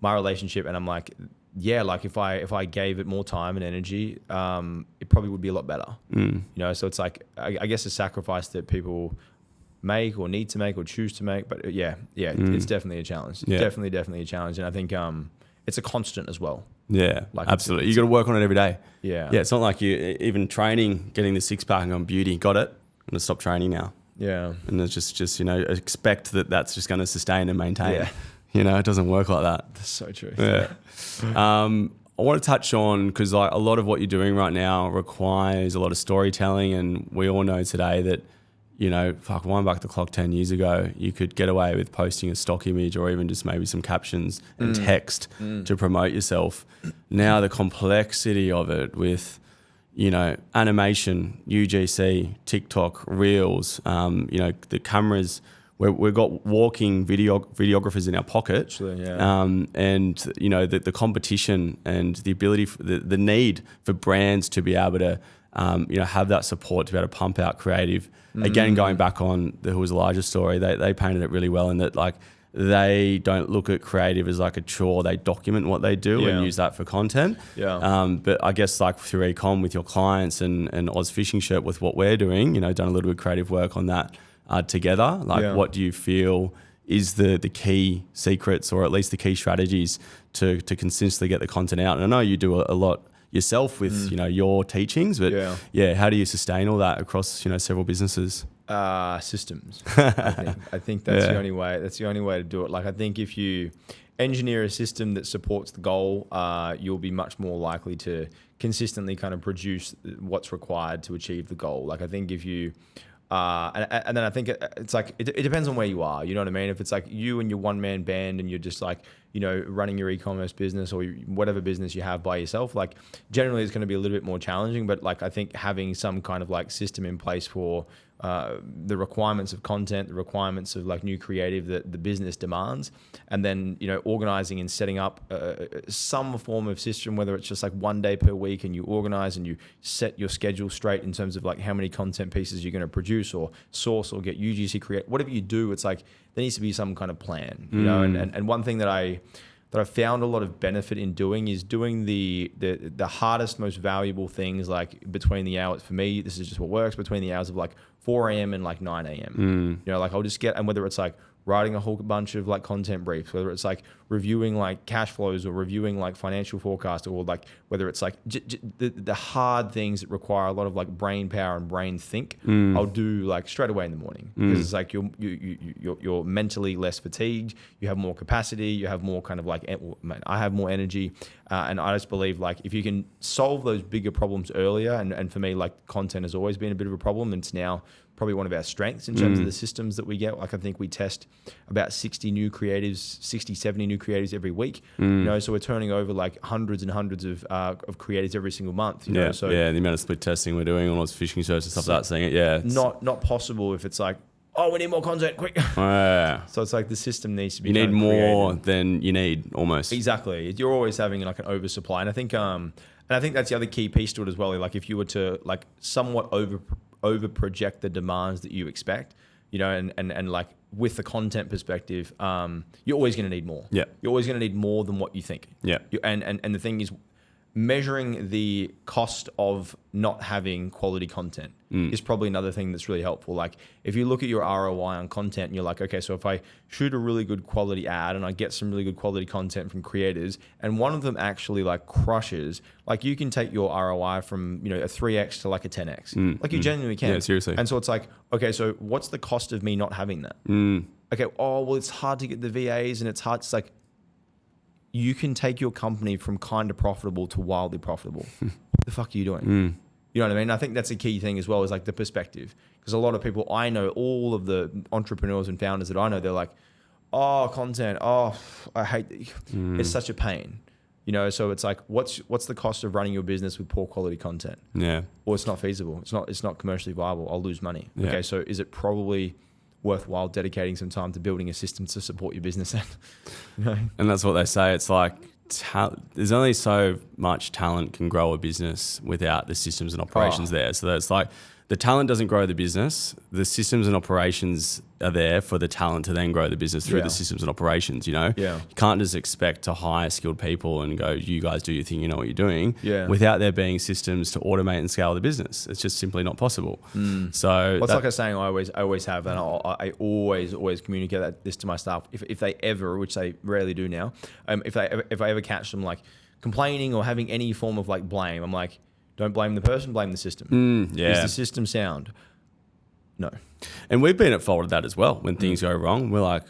my relationship and I'm like, like if I gave it more time and energy, it probably would be a lot better. So it's like I guess a sacrifice that people make or need to make or choose to make. But it's definitely a challenge. Yeah. Definitely a challenge. And I think it's a constant as well. Yeah, absolutely. You got to work on it every day. Yeah. Yeah, it's not like you even training, getting the six pack and going beauty, got it. I'm going to stop training now. Yeah. And it's just expect that's just going to sustain and maintain. Yeah. It doesn't work like that. That's so true. Yeah. I want to touch on, because like a lot of what you're doing right now requires a lot of storytelling, and we all know today that wind back the clock 10 years ago, you could get away with posting a stock image or even just maybe some captions and text to promote yourself. Now the complexity of it with, animation, UGC, TikTok, Reels, the cameras, we've got walking videographers in our pocket. Actually, yeah. And, the competition and the ability, the need for brands to be able to, have that support to be able to pump out creative. Again, going back on the Who Was the Largest story, they painted it really well in that like they don't look at creative as like a chore. They document what they do and use that for content. Yeah. But I guess like through eCom with your clients and Oz Fishing Shirt with what we're doing, done a little bit of creative work on that together. Like what do you feel is the key secrets or at least the key strategies to consistently get the content out? And I know you do a lot yourself with your teachings, but how do you sustain all that across several businesses? Systems. I think that's the only way. That's the only way to do it. Like I think if you engineer a system that supports the goal, you'll be much more likely to consistently kind of produce what's required to achieve the goal. Like I think if you and then I think it's like it depends on where you are. You know what I mean? If it's like you and your one-man band and you're just like running your e-commerce business or whatever business you have by yourself, like generally it's going to be a little bit more challenging. But like I think having some kind of like system in place for the requirements of content, the requirements of like new creative that the business demands, and then organizing and setting up some form of system, whether it's just like 1 day per week and you organize and you set your schedule straight in terms of like how many content pieces you're going to produce or source or get UGC create, whatever you do, it's like there needs to be some kind of plan, and one thing that I found a lot of benefit in doing is doing the hardest, most valuable things like between the hours, for me, this is just what works, between the hours of like 4 a.m. and like 9 a.m. Like I'll just get, and whether it's like writing a whole bunch of like content briefs, whether it's like reviewing like cash flows or reviewing like financial forecast, or like whether it's like the hard things that require a lot of like brain power and brain think, I'll do like straight away in the morning, because it's like you're mentally less fatigued, you have more capacity, you have more kind of like, I have more energy, and I just believe like if you can solve those bigger problems earlier, and for me like content has always been a bit of a problem, and it's now probably one of our strengths in terms of the systems that we get. Like I think we test about 60, 70 new creatives every week. So we're turning over like hundreds and hundreds of creatives every single month. You know? So the amount of split testing we're doing on all those phishing searches and stuff like that, saying it. Yeah, not possible if it's like, oh, we need more content, quick. So it's like the system needs to be. You need more than you need, almost. Exactly. You're always having like an oversupply, and I think that's the other key piece to it as well. Like if you were to like somewhat over project the demands that you expect, and like with the content perspective, you're always going to need more. Yeah. You're always going to need more than what you think. Yeah. And the thing is, measuring the cost of not having quality content is probably another thing that's really helpful. Like if you look at your ROI on content and you're like, okay, so if I shoot a really good quality ad and I get some really good quality content from creators and one of them actually like crushes, like you can take your ROI from, a 3x to like a 10x. Like you genuinely can. Yeah, seriously. And so it's like, okay, so what's the cost of me not having that? Okay, well, it's hard to get the VAs and it's hard. It's like, you can take your company from kind of profitable to wildly profitable. What the fuck are you doing? You know what I mean? I think that's a key thing as well, is like the perspective. Because a lot of people I know, all of the entrepreneurs and founders that I know, they're like, oh, content, oh, I hate it. It's such a pain. So it's like, what's the cost of running your business with poor quality content? Yeah. Or it's not feasible. It's not commercially viable. I'll lose money. Yeah. Okay, so is it probably worthwhile dedicating some time to building a system to support your business? And that's what they say. It's like there's only so much talent can grow a business without the systems and operations there. So that's like the talent doesn't grow the business. The systems and operations are there for the talent to then grow the business through the systems and operations, Yeah. You can't just expect to hire skilled people and go, you guys do your thing, you know what you're doing, without there being systems to automate and scale the business. It's just simply not possible. So that's like a saying I always have, and I always communicate this to my staff. If they ever, which they rarely do now, if I ever catch them like complaining or having any form of like blame, I'm like, don't blame the person, blame the system. Is the system sound? No. And we've been at fault of that as well. When things go wrong, we're like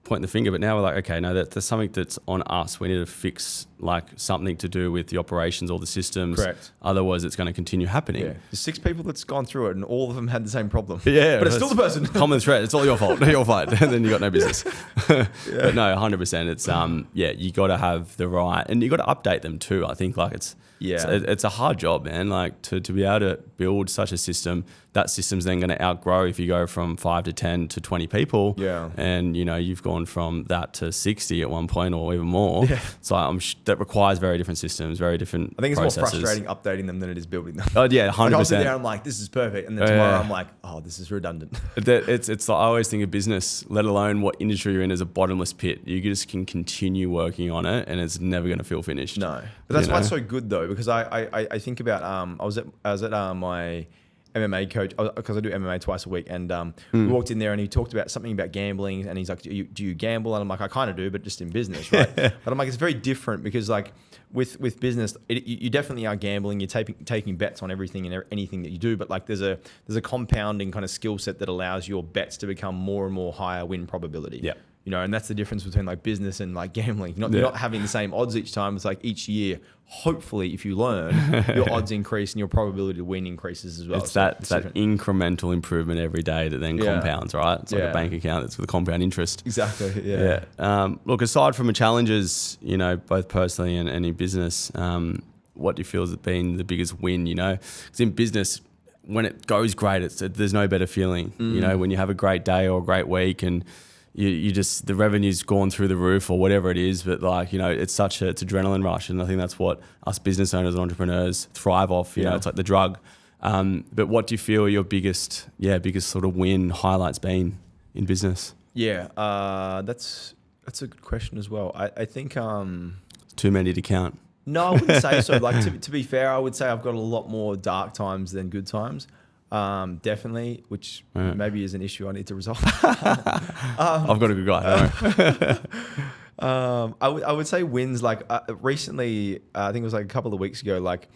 pointing the finger, but now we're like, okay, no, there's something that's on us. We need to fix like something to do with the operations or the systems. Correct. Otherwise, it's going to continue happening. Yeah. There's 6 people that's gone through it, and all of them had the same problem. Yeah, but it's still the person. Common thread. It's all your fault. Your fight. And then you got no business. But no, 100%. It's you got to have the right, and you got to update them too. I think like it's a hard job, man. Like to be able to build such a system. That system's then going to outgrow if you go from 5 to 10 to 20 people. Yeah. And you've gone from that to 60 at one point or even more. Yeah. So that requires very different systems, very different. I think it's processes. more frustrating updating them than it is building them. Oh yeah, 100%. Like I'll sit there and I'm like, this is perfect, and then tomorrow I'm like, oh, this is redundant. It's like, I always think of business, let alone what industry you're in, as a bottomless pit. You just can continue working on it, and it's never going to feel finished. No, but that's why it's so good though, because I think about I was at my MMA coach, because I do MMA twice a week, and we walked in there and he talked about something about gambling, and he's like, do you gamble? And I'm like, I kind of do, but just in business, right? But I'm like, it's very different, because like with business, you definitely are gambling. You're taking bets on everything and anything that you do, but like there's a compounding kind of skill set that allows your bets to become more and more higher win probability. Yeah. And that's the difference between like business and like gambling. You're not having the same odds each time. It's like each year, hopefully, if you learn, your odds increase and your probability to win increases as well. It's that incremental improvement every day that then compounds, right? It's like a bank account that's with a compound interest. Exactly. Yeah. Look, aside from the challenges, both personally and in business, what do you feel has been the biggest win? Because in business, when it goes great, there's no better feeling. When you have a great day or a great week and you just, the revenue's gone through the roof or whatever it is, but like, it's adrenaline rush. And I think that's what us business owners and entrepreneurs thrive off, it's like the drug. But what do you feel your biggest sort of win highlights been in business? Yeah. That's a good question as well. I think, too many to count. No, I wouldn't say so. Like to be fair, I would say I've got a lot more dark times than good times. Definitely, which maybe is an issue I need to resolve. I've got a good guy. I would say wins. Like recently, I think it was like a couple of weeks ago. Like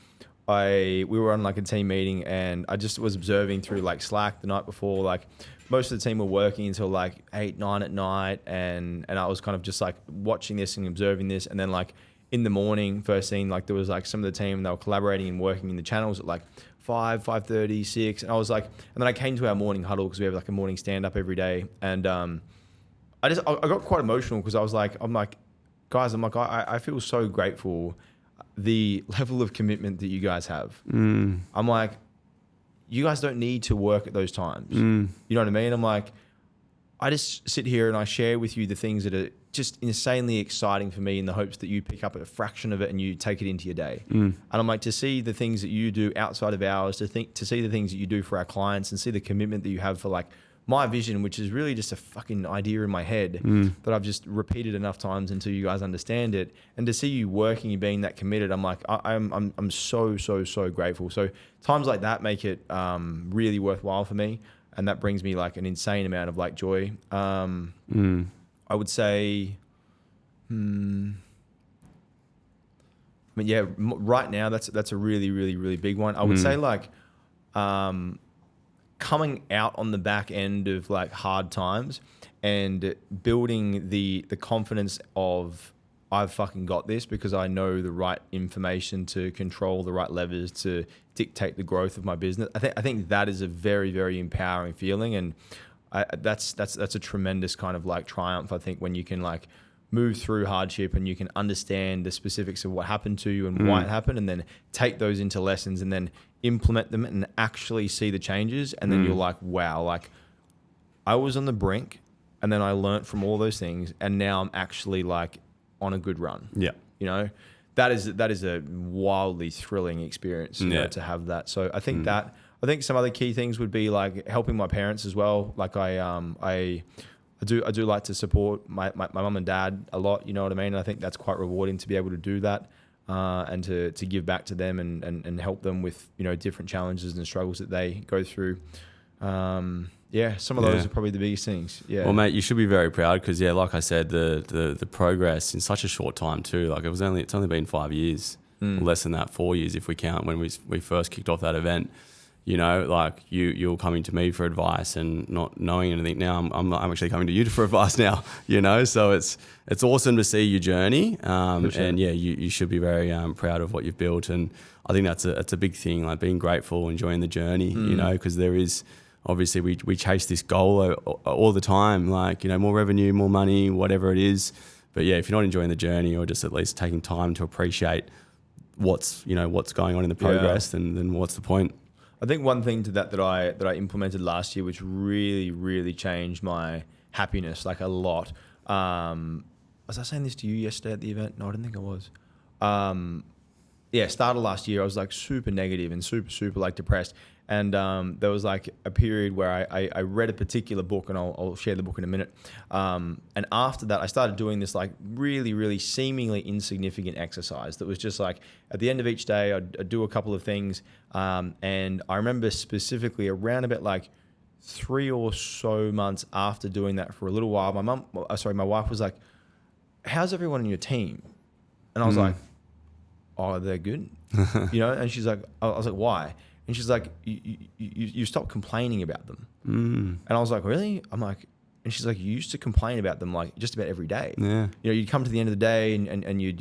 we were on like a team meeting, and I just was observing through like Slack the night before. Like most of the team were working until like 8, 9 at night, and I was kind of just like watching this and observing this, and then like in the morning, first thing, like there was like some of the team, they were collaborating and working in the channels at like 5:30, 6, and I was like, and then I came to our morning huddle because we have like a morning stand up every day, and I got quite emotional because I'm like, guys, I feel so grateful the level of commitment that you guys have. I'm like, you guys don't need to work at those times. You know what I mean? I'm like, I just sit here and I share with you the things that are just insanely exciting for me in the hopes that you pick up a fraction of it and you take it into your day. And I'm like, to see the things that you do outside of hours, to see the things that you do for our clients and see the commitment that you have for like my vision, which is really just a fucking idea in my head that I've just repeated enough times until you guys understand it. And to see you working and being that committed, I'm like, I'm so grateful. So times like that make it really worthwhile for me. And that brings me like an insane amount of like joy. I would say, I mean, yeah, right now that's a really big one. I would say like coming out on the back end of like hard times and building the confidence of I've fucking got this because I know the right information to control the right levers to dictate the growth of my business. I think that is a very empowering feeling, and that's a tremendous kind of like triumph. I think when you can like move through hardship and you can understand the specifics of what happened to you and why it happened, and then take those into lessons and then implement them and actually see the changes, and then you're like, wow, like I was on the brink, and then I learned from all those things, and now I'm actually like on a good run. Yeah. You know, that is a wildly thrilling experience, you know, to have that. So I think I think some other key things would be like helping my parents as well. Like I do like to support my mum and dad a lot, you know what I mean? And I think that's quite rewarding to be able to do that and to give back to them and help them with, you know, different challenges and struggles that they go through. Some of those are probably the biggest things. Yeah. Well, mate, you should be very proud because, like I said, the progress in such a short time too. Like it's only been 5 years, less than that, 4 years if we count when we first kicked off that event. You know, like you're coming to me for advice and not knowing anything. Now I'm actually coming to you for advice now. You know, so it's awesome to see your journey. Sure. And yeah, you should be very proud of what you've built. And I think that's a big thing, like being grateful, enjoying the journey. You know, because there is. Obviously, we chase this goal all the time, like, you know, more revenue, more money, whatever it is. But yeah, if you're not enjoying the journey or just at least taking time to appreciate what's going on in the progress, then what's the point? I think one thing to that I implemented last year, which really changed my happiness like a lot. Was I saying this to you yesterday at the event? No, I didn't think I was. Started last year, I was like super negative and super like depressed. And there was like a period where I read a particular book, and I'll share the book in a minute. And after that, I started doing this like really seemingly insignificant exercise that was just like at the end of each day, I'd do a couple of things. And I remember specifically around about like 3 or so months after doing that for a little while, my wife was like, "How's everyone on your team?" And I was like, "Oh, they're good," you know. And she's like, I was like, "Why?" And she's like, you stopped complaining about them. And I was like, really? I'm like, and she's like, you used to complain about them like just about every day. Yeah. You know, you'd come to the end of the day and you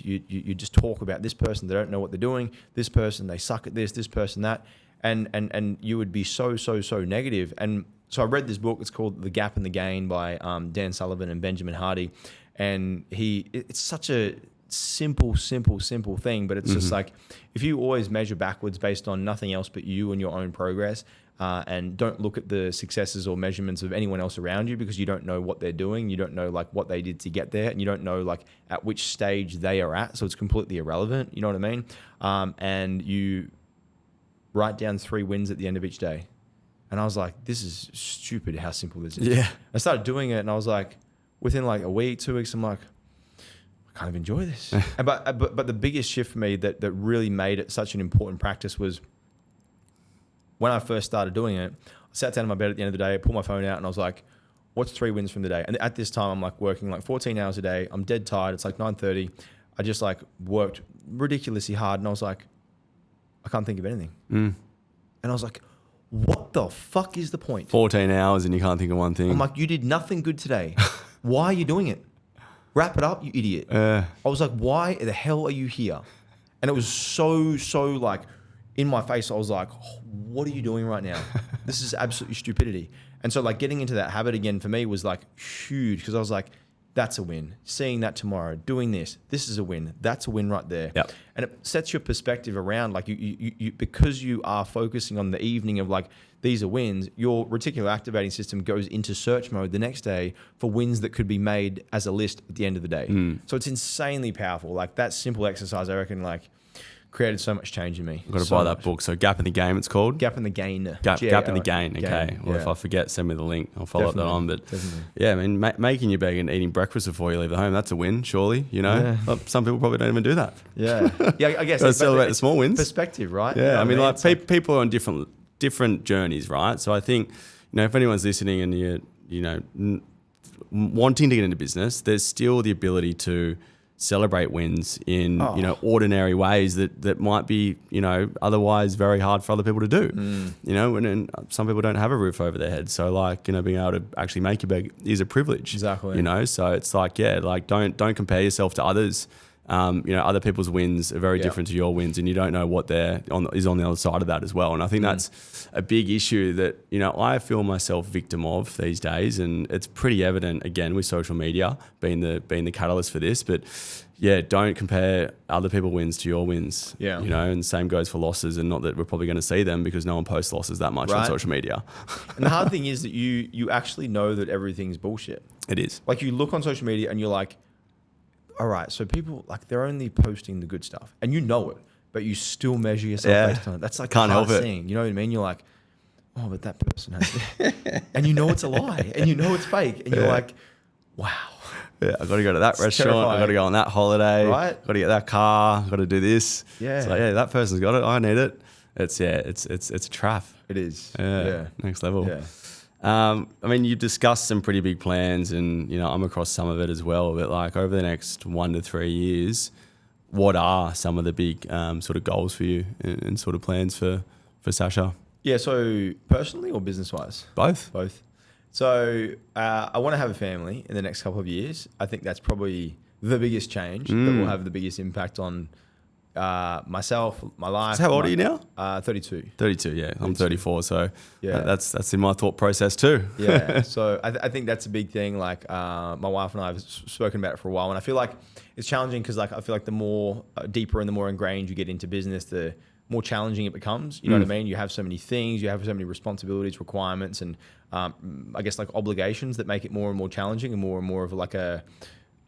just talk about this person, they don't know what they're doing, this person, they suck at this person, that. And you would be so negative. And so I read this book, it's called The Gap and the Gain by Dan Sullivan and Benjamin Hardy. And it's such a simple thing, but it's just like if you always measure backwards based on nothing else but you and your own progress, and don't look at the successes or measurements of anyone else around you, because you don't know what they're doing, you don't know like what they did to get there, and you don't know like at which stage they are at, so it's completely irrelevant, you know what I mean? And you write down 3 wins at the end of each day. And I was like, this is stupid how simple this is. Yeah. I started doing it and I was like, within like a week, 2 weeks, I'm like, kind of enjoy this. But the biggest shift for me that really made it such an important practice was when I first started doing it. I sat down in my bed at the end of the day, I pulled my phone out and I was like, what's 3 wins from the day? And at this time I'm like working like 14 hours a day. I'm dead tired. It's like 9:30. I just like worked ridiculously hard and I was like, I can't think of anything. And I was like, what the fuck is the point? 14 hours and you can't think of one thing. I'm like, you did nothing good today. Why are you doing it? Wrap it up, you idiot. I was like, why the hell are you here? And it was so like in my face, I was like, oh, what are you doing right now? This is absolutely stupidity. And so like getting into that habit again for me was like huge, because I was like, that's a win. Seeing that tomorrow, doing this is a win. That's a win right there. Yep. And it sets your perspective around, like you because you are focusing on the evening of like, these are wins, your reticular activating system goes into search mode the next day for wins that could be made as a list at the end of the day. So it's insanely powerful. Like that simple exercise, I reckon, like created so much change in me. I've got to buy that book. So Gap in the Game, it's called? Gap in the Gain. Gap in the Gain. Okay. Well, if I forget, send me the link. I'll follow up that on. But yeah, I mean, making your bag and eating breakfast before you leave the home, that's a win, surely, you know? Yeah. Some people probably don't even do that. Yeah. Yeah, I guess. Got to celebrate the small wins. Perspective, right? Yeah. I mean, like people are on different journeys, right? So I think, you know, if anyone's listening and you're wanting to get into business, there's still the ability to celebrate wins in ordinary ways that might be otherwise very hard for other people to do. And some people don't have a roof over their head, so like being able to actually make your bed is a privilege. Exactly. So it's like don't compare yourself to others. Other people's wins are very different to your wins, and you don't know what is on the other side of that as well. And I think that's a big issue that I feel myself victim of these days, and it's pretty evident again with social media being the catalyst for this. But yeah, don't compare other people's wins to your wins. Yeah, and same goes for losses, and not that we're probably going to see them because no one posts losses that much on social media. And the hard thing is that you actually know that everything's bullshit. It is. Like you look on social media and you're like, all right, so people, like, they're only posting the good stuff, and you know it, but you still measure yourself based on it. That's like can't help it. Thing, you know what I mean? You're like, oh, but that person has it. And you know it's a lie, and you know it's fake, and you're like, wow. Yeah, I've got to go to that restaurant. I've got to go on that holiday. Right. Got to get that car. Got to do this. Yeah. So yeah, that person's got it. I need it. It's a trap. It is. Yeah. Next level. Yeah. I mean, you've discussed some pretty big plans, and I'm across some of it as well. But like over the next 1 to 3 years, what are some of the big sort of goals for you and sort of plans for Sasha? Yeah. So personally or business wise? Both. So I want to have a family in the next couple of years. I think that's probably the biggest change that will have the biggest impact on myself, my life. So how old are you now? 32. 32, yeah. I'm 34, so that's in my thought process too. Yeah, so I think that's a big thing. Like my wife and I have spoken about it for a while, and I feel like it's challenging because like I feel like the more deeper and the more ingrained you get into business, the more challenging it becomes. You know what I mean? You have so many things, you have so many responsibilities, requirements, and I guess like obligations that make it more and more challenging and more of like a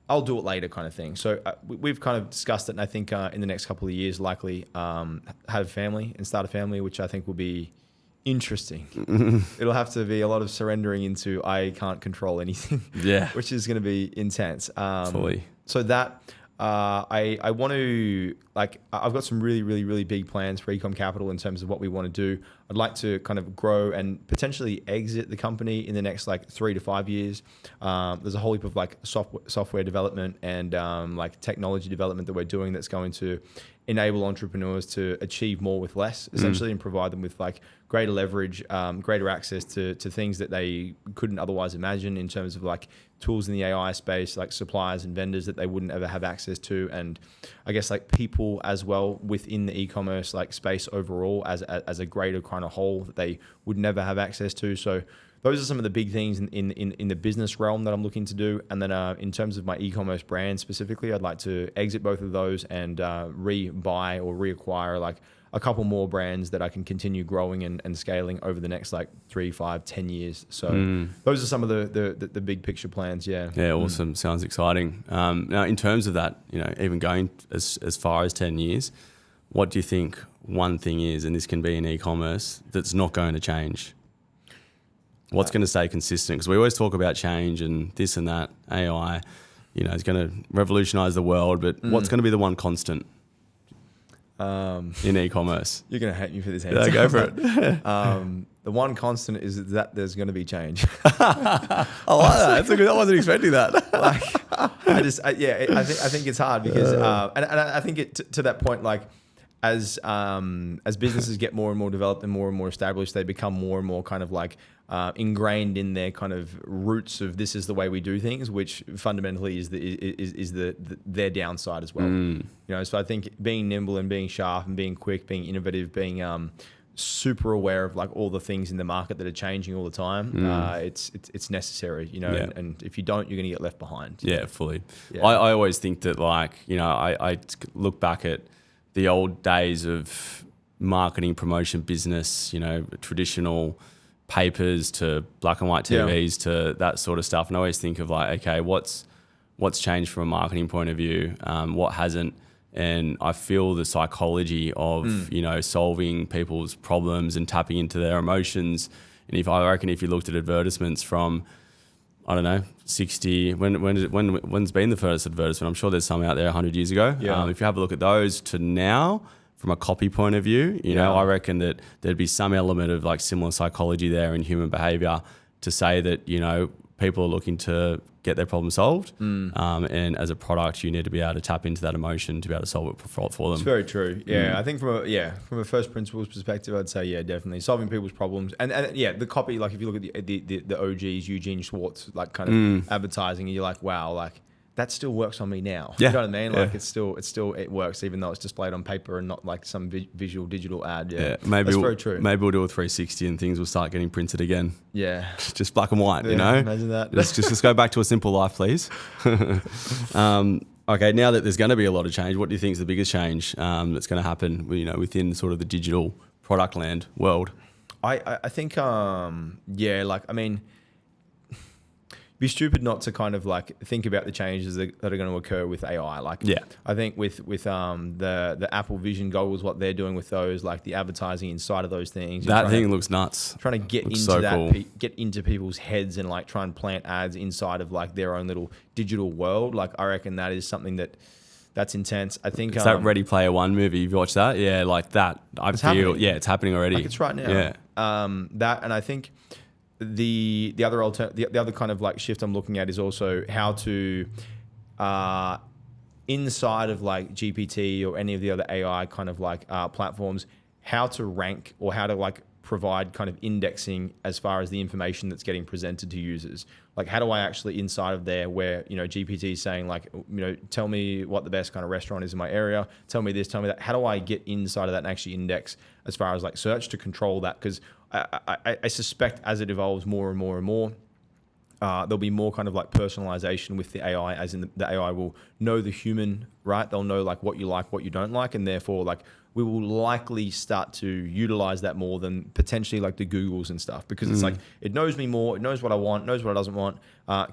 I'll do it later kind of thing. So we've kind of discussed it, and I think in the next couple of years, likely have a family and start a family, which I think will be interesting. It'll have to be a lot of surrendering into I can't control anything. Yeah, which is going to be intense. Fully. So that I want to I've got some really big plans for eCom Capital in terms of what we want to do. I'd like to kind of grow and potentially exit the company in the next like 3 to 5 years. There's a whole heap of like software development and like technology development that we're doing that's going to enable entrepreneurs to achieve more with less, essentially, and provide them with like greater leverage, greater access to things that they couldn't otherwise imagine in terms of like tools in the AI space, like suppliers and vendors that they wouldn't ever have access to, and I guess like people as well within the e-commerce like space overall as a greater kind of whole that they would never have access to. So those are some of the big things in the business realm that I'm looking to do. And then in terms of my e-commerce brand specifically, I'd like to exit both of those and re-buy or reacquire like a couple more brands that I can continue growing and scaling over the next like 3, 5, 10 years. So those are some of the big picture plans. Yeah. Yeah. Awesome. Sounds exciting. Now in terms of that, even going as far as 10 years, what do you think one thing is, and this can be in e-commerce, that's not going to change? What's going to stay consistent? Because we always talk about change and this and that, AI, is going to revolutionize the world, but what's going to be the one constant in e-commerce? You're going to hate me for this answer. Yeah, go for it. The one constant is that there's going to be change. I like that. That's good. I wasn't expecting that. I think it's hard because, and I think to that point, like, as businesses get more and more developed and more established, they become more and more kind of like ingrained in their kind of roots of this is the way we do things, which fundamentally is their downside as well. You know, so I think being nimble and being sharp and being quick, being innovative, being super aware of like all the things in the market that are changing all the time. It's necessary, you know, and if you don't, you're going to get left behind. Yeah, fully. Yeah. I always think that, like, you know, I look back at the old days of marketing, promotion, business, you know, traditional papers to black and white TVs to that sort of stuff. And I always think of like, okay, what's changed from a marketing point of view? What hasn't? And I feel the psychology of, you know, solving people's problems and tapping into their emotions. And I reckon if you looked at advertisements from, I don't know, 60, when's been the first advertisement? I'm sure there's some out there 100 years ago. Yeah. If you have a look at those to now, from a copy point of view, you know, I reckon that there'd be some element of like similar psychology there in human behavior to say that, you know, people are looking to get their problem solved. And as a product, you need to be able to tap into that emotion to be able to solve it for them. It's very true. Yeah. I think from a first principles perspective, I'd say, definitely solving people's problems. And the copy, like if you look at the OGs, Eugene Schwartz, like kind of advertising, and you're like, wow, like that still works on me now. You know what I mean? Like it works, even though it's displayed on paper and not like some visual digital ad. Maybe that's very true. Maybe we'll do a 360 and things will start getting printed again. Just black and white, you know? Imagine that. Just go back to a simple life, please. Okay, now that there's going to be a lot of change, what do you think is the biggest change that's going to happen, you know, within sort of the digital product land world? I think, be stupid not to kind of like think about the changes that are going to occur with AI. Like, I think with the Apple Vision goggles, what they're doing with those, like the advertising inside of those things. That thing looks nuts. Trying to get into so that, cool. Get into people's heads and like try and plant ads inside of like their own little digital world. Like, I reckon that is something that's intense. I think it's that Ready Player One movie. You've watched that? Yeah, like that. It's happening already. Like it's right now. Yeah. That, and I think the other kind of like shift I'm looking at is also how to inside of like GPT or any of the other AI kind of like platforms, how to rank or how to like provide kind of indexing as far as the information that's getting presented to users. Like, how do I actually inside of there where, you know, GPT is saying like, you know, tell me what the best kind of restaurant is in my area, tell me this, tell me that. How do I get inside of that and actually index as far as like search to control that? Because I suspect as it evolves more and more and more, there'll be more kind of like personalization with the AI, as in the AI will know the human, right? They'll know like what you like, what you don't like, and therefore like we will likely start to utilize that more than potentially like the Googles and stuff, because it's like it knows me more, it knows what I want, knows what I doesn't want.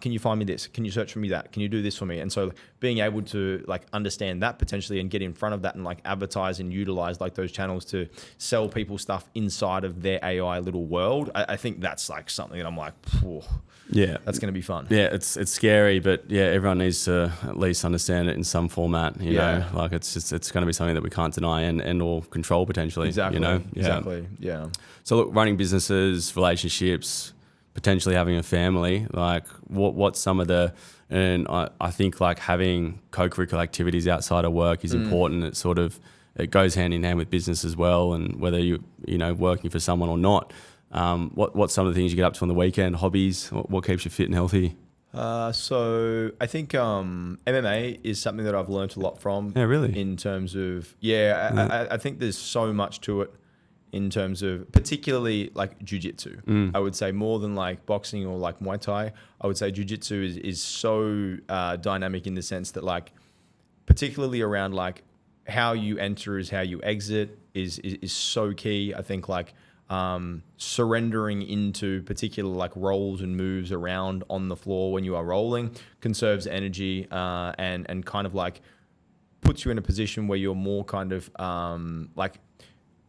Can you find me this? Can you search for me that? Can you do this for me? And so being able to like understand that potentially and get in front of that and like advertise and utilize like those channels to sell people stuff inside of their AI little world, I think that's like something that I'm like, that's going to be fun. Yeah, it's scary, but yeah, everyone needs to at least understand it in some format. You know, like it's going to be something that we can't deny and or control potentially. Exactly. You know, exactly. Yeah. So look, running businesses, relationships, potentially having a family, like what's some of the, and I think like having co-curricular activities outside of work is important. It sort of, it goes hand in hand with business as well, and whether you know working for someone or not. What's some of the things you get up to on the weekend? Hobbies? What keeps you fit and healthy? So I think MMA is something that I've learned a lot from. Yeah, really? In terms of, I think there's so much to it in terms of particularly like jiu-jitsu. I would say more than like boxing or like Muay Thai, I would say jiu-jitsu is so dynamic in the sense that like particularly around like how you enter is how you exit is so key. I think like surrendering into particular like rolls and moves around on the floor when you are rolling conserves energy and kind of like puts you in a position where you're more kind of like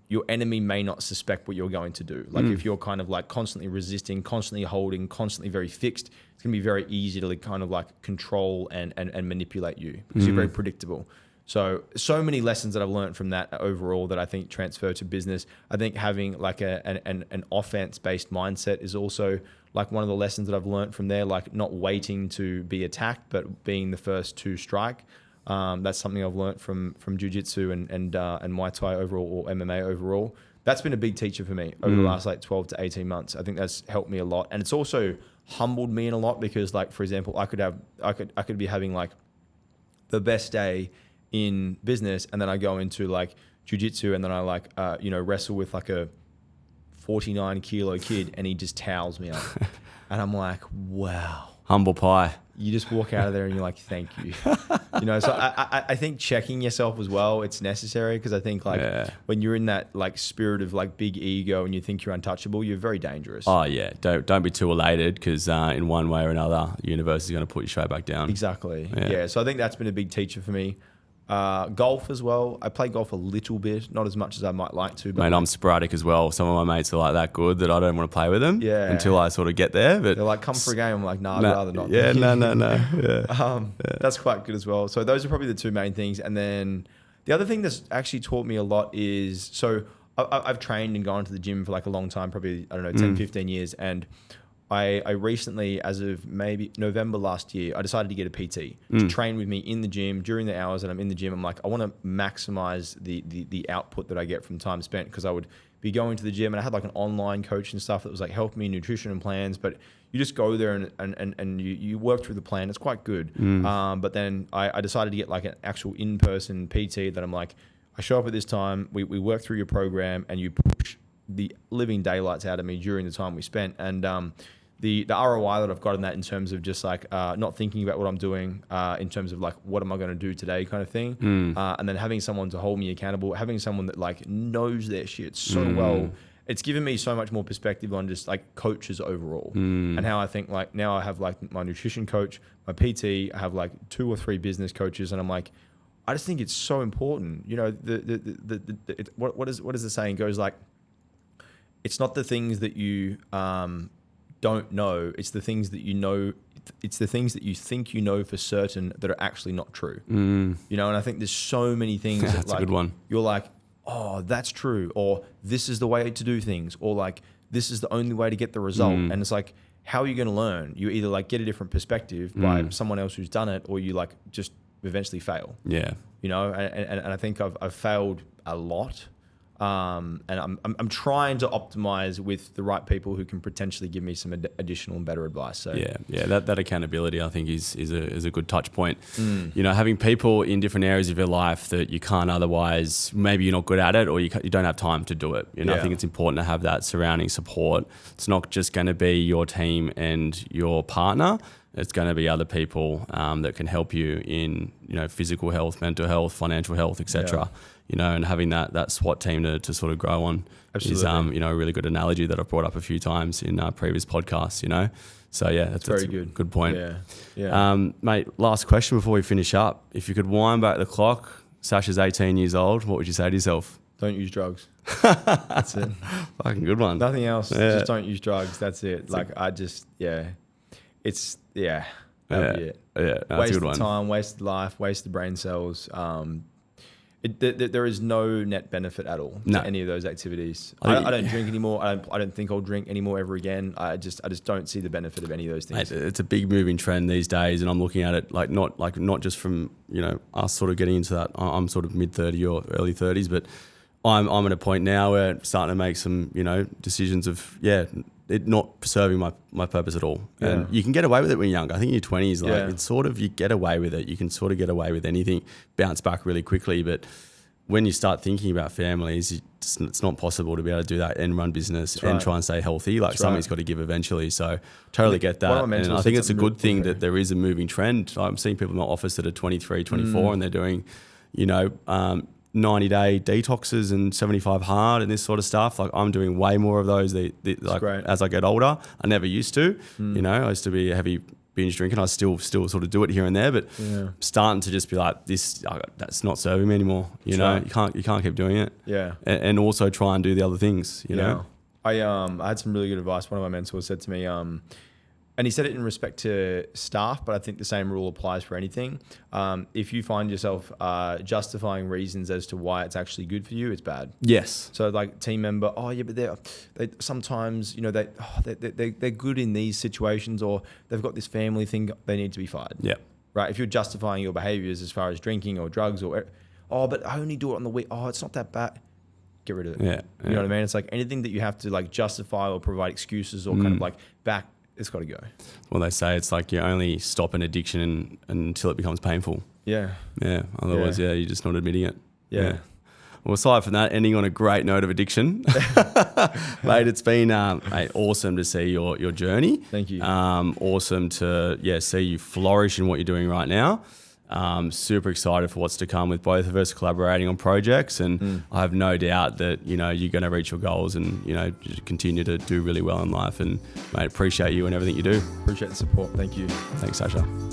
your enemy may not suspect what you're going to do. Like if you're kind of like constantly resisting, constantly holding, constantly very fixed, it's going to be very easy to like kind of like control and manipulate you because you're very predictable. So many lessons that I've learned from that overall that I think transfer to business. I think having like an offense-based mindset is also like one of the lessons that I've learned from there, like not waiting to be attacked, but being the first to strike. That's something I've learned from jiu-jitsu and Muay Thai overall, or MMA overall. that's been a big teacher for me over the last like 12 to 18 months. I think that's helped me a lot. And it's also humbled me in a lot because, like, for example, I could be having like the best day in business, and then I go into like jiu-jitsu, and then I like wrestle with like a 49 kilo kid, and he just towels me up. And I'm like, wow. Humble pie. You just walk out of there and you're like, thank you. So I think checking yourself as well, it's necessary, because I think like when you're in that like spirit of like big ego and you think you're untouchable, you're very dangerous. Oh yeah, don't be too elated, because in one way or another, the universe is going to put you straight back down. Exactly. Yeah. So I think that's been a big teacher for me. Golf as well. I play golf a little bit, not as much as I might like to. But mate, I'm sporadic as well. Some of my mates are like that good that I don't want to play with them until I sort of get there. But they're like, come for a game. I'm like, nah, I'd rather not. Yeah, no. Yeah. That's quite good as well. So those are probably the two main things. And then the other thing that's actually taught me a lot is, so I've trained and gone to the gym for like a long time, probably, I don't know, 10, 15 years. And I recently, as of maybe November last year, I decided to get a PT to train with me in the gym during the hours that I'm in the gym. I'm like, I want to maximize the output that I get from time spent, because I would be going to the gym and I had like an online coach and stuff that was like helping me nutrition and plans, but you just go there and you work through the plan. It's quite good. But then I decided to get like an actual in-person PT that I'm like, I show up at this time, we work through your program, and you push the living daylights out of me during the time we spent. And the ROI that I've got in that, in terms of just like not thinking about what I'm doing, in terms of like, what am I going to do today kind of thing. And then having someone to hold me accountable, having someone that like knows their shit so well, it's given me so much more perspective on just like coaches overall. And how I think like now I have like my nutrition coach, my PT, I have like 2 or 3 business coaches, and I'm like, I just think it's so important. What is the saying goes, like, it's not the things that you don't know, it's the things that you know, it's the things that you think you know for certain that are actually not true. And I think there's so many things that that's like, a good one. You're like, oh, that's true, or this is the way to do things, or like, this is the only way to get the result. And it's like, how are you going to learn? You either like get a different perspective by someone else who's done it, or you like just eventually fail. And I think I've failed a lot. And I'm trying to optimize with the right people who can potentially give me some additional and better advice. So that accountability, I think, is a good touch point. Having people in different areas of your life that you can't otherwise, maybe you're not good at it, or you don't have time to do it. I think it's important to have that surrounding support. It's not just going to be your team and your partner. It's going to be other people that can help you in physical health, mental health, financial health, etc. And having that SWAT team to sort of grow on is a really good analogy that I've brought up a few times in previous podcasts. So that's very good. Good point. Mate, last question before we finish up. If you could wind back the clock, Sasha's 18 years old, what would you say to yourself? Don't use drugs. That's it. Fucking good one. Nothing else. Just don't use drugs. That's it. It's that'd be it. Waste of time, wasted life, wasted brain cells. There is no net benefit at all to any of those activities. I don't drink anymore. I don't think I'll drink anymore ever again. I just don't see the benefit of any of those things. Mate, it's a big moving trend these days, and I'm looking at it not just from us sort of getting into that. I'm sort of mid-30 or early 30s, but I'm at a point now where I'm starting to make some decisions of it not serving my purpose at all. And you can get away with it when you're young. I think in your 20s, it's sort of, you get away with it. You can sort of get away with anything, bounce back really quickly. But when you start thinking about families, it's not possible to be able to do that and run business and try and stay healthy. Like something's got to give eventually. So totally get that. And I think it's a good thing that there is a moving trend. I'm seeing people in my office that are 23, 24 and they're doing, 90-day detoxes and 75 hard and this sort of stuff. Like I'm doing way more of those as I get older. I never used to. I used to be a heavy binge drinker. I still sort of do it here and there, but starting to just be like, that's not serving me anymore. You can't keep doing it. And also try and do the other things. You know. I had some really good advice. One of my mentors said to me, and he said it in respect to staff, but I think the same rule applies for anything. If you find yourself justifying reasons as to why it's actually good for you, it's bad. Yes. So like team member, but they sometimes they're good in these situations, or they've got this family thing, they need to be fired. Yeah. Right. If you're justifying your behaviors as far as drinking or drugs, but I only do it on the week. Oh, it's not that bad. get rid of it. Yeah. You know what I mean? It's like anything that you have to like justify or provide excuses or kind of like back, it's got to go. Well, they say it's like you only stop an addiction until it becomes painful. Yeah. Yeah. Otherwise, you're just not admitting it. Yeah. Well, aside from that, ending on a great note of addiction, mate, it's been mate, awesome to see your journey. Thank you. Awesome to see you flourish in what you're doing right now. Super excited for what's to come with both of us collaborating on projects, and I have no doubt that you're going to reach your goals and continue to do really well in life. And mate, appreciate you and everything you do. Appreciate the support. Thank you. Thanks, Sasha.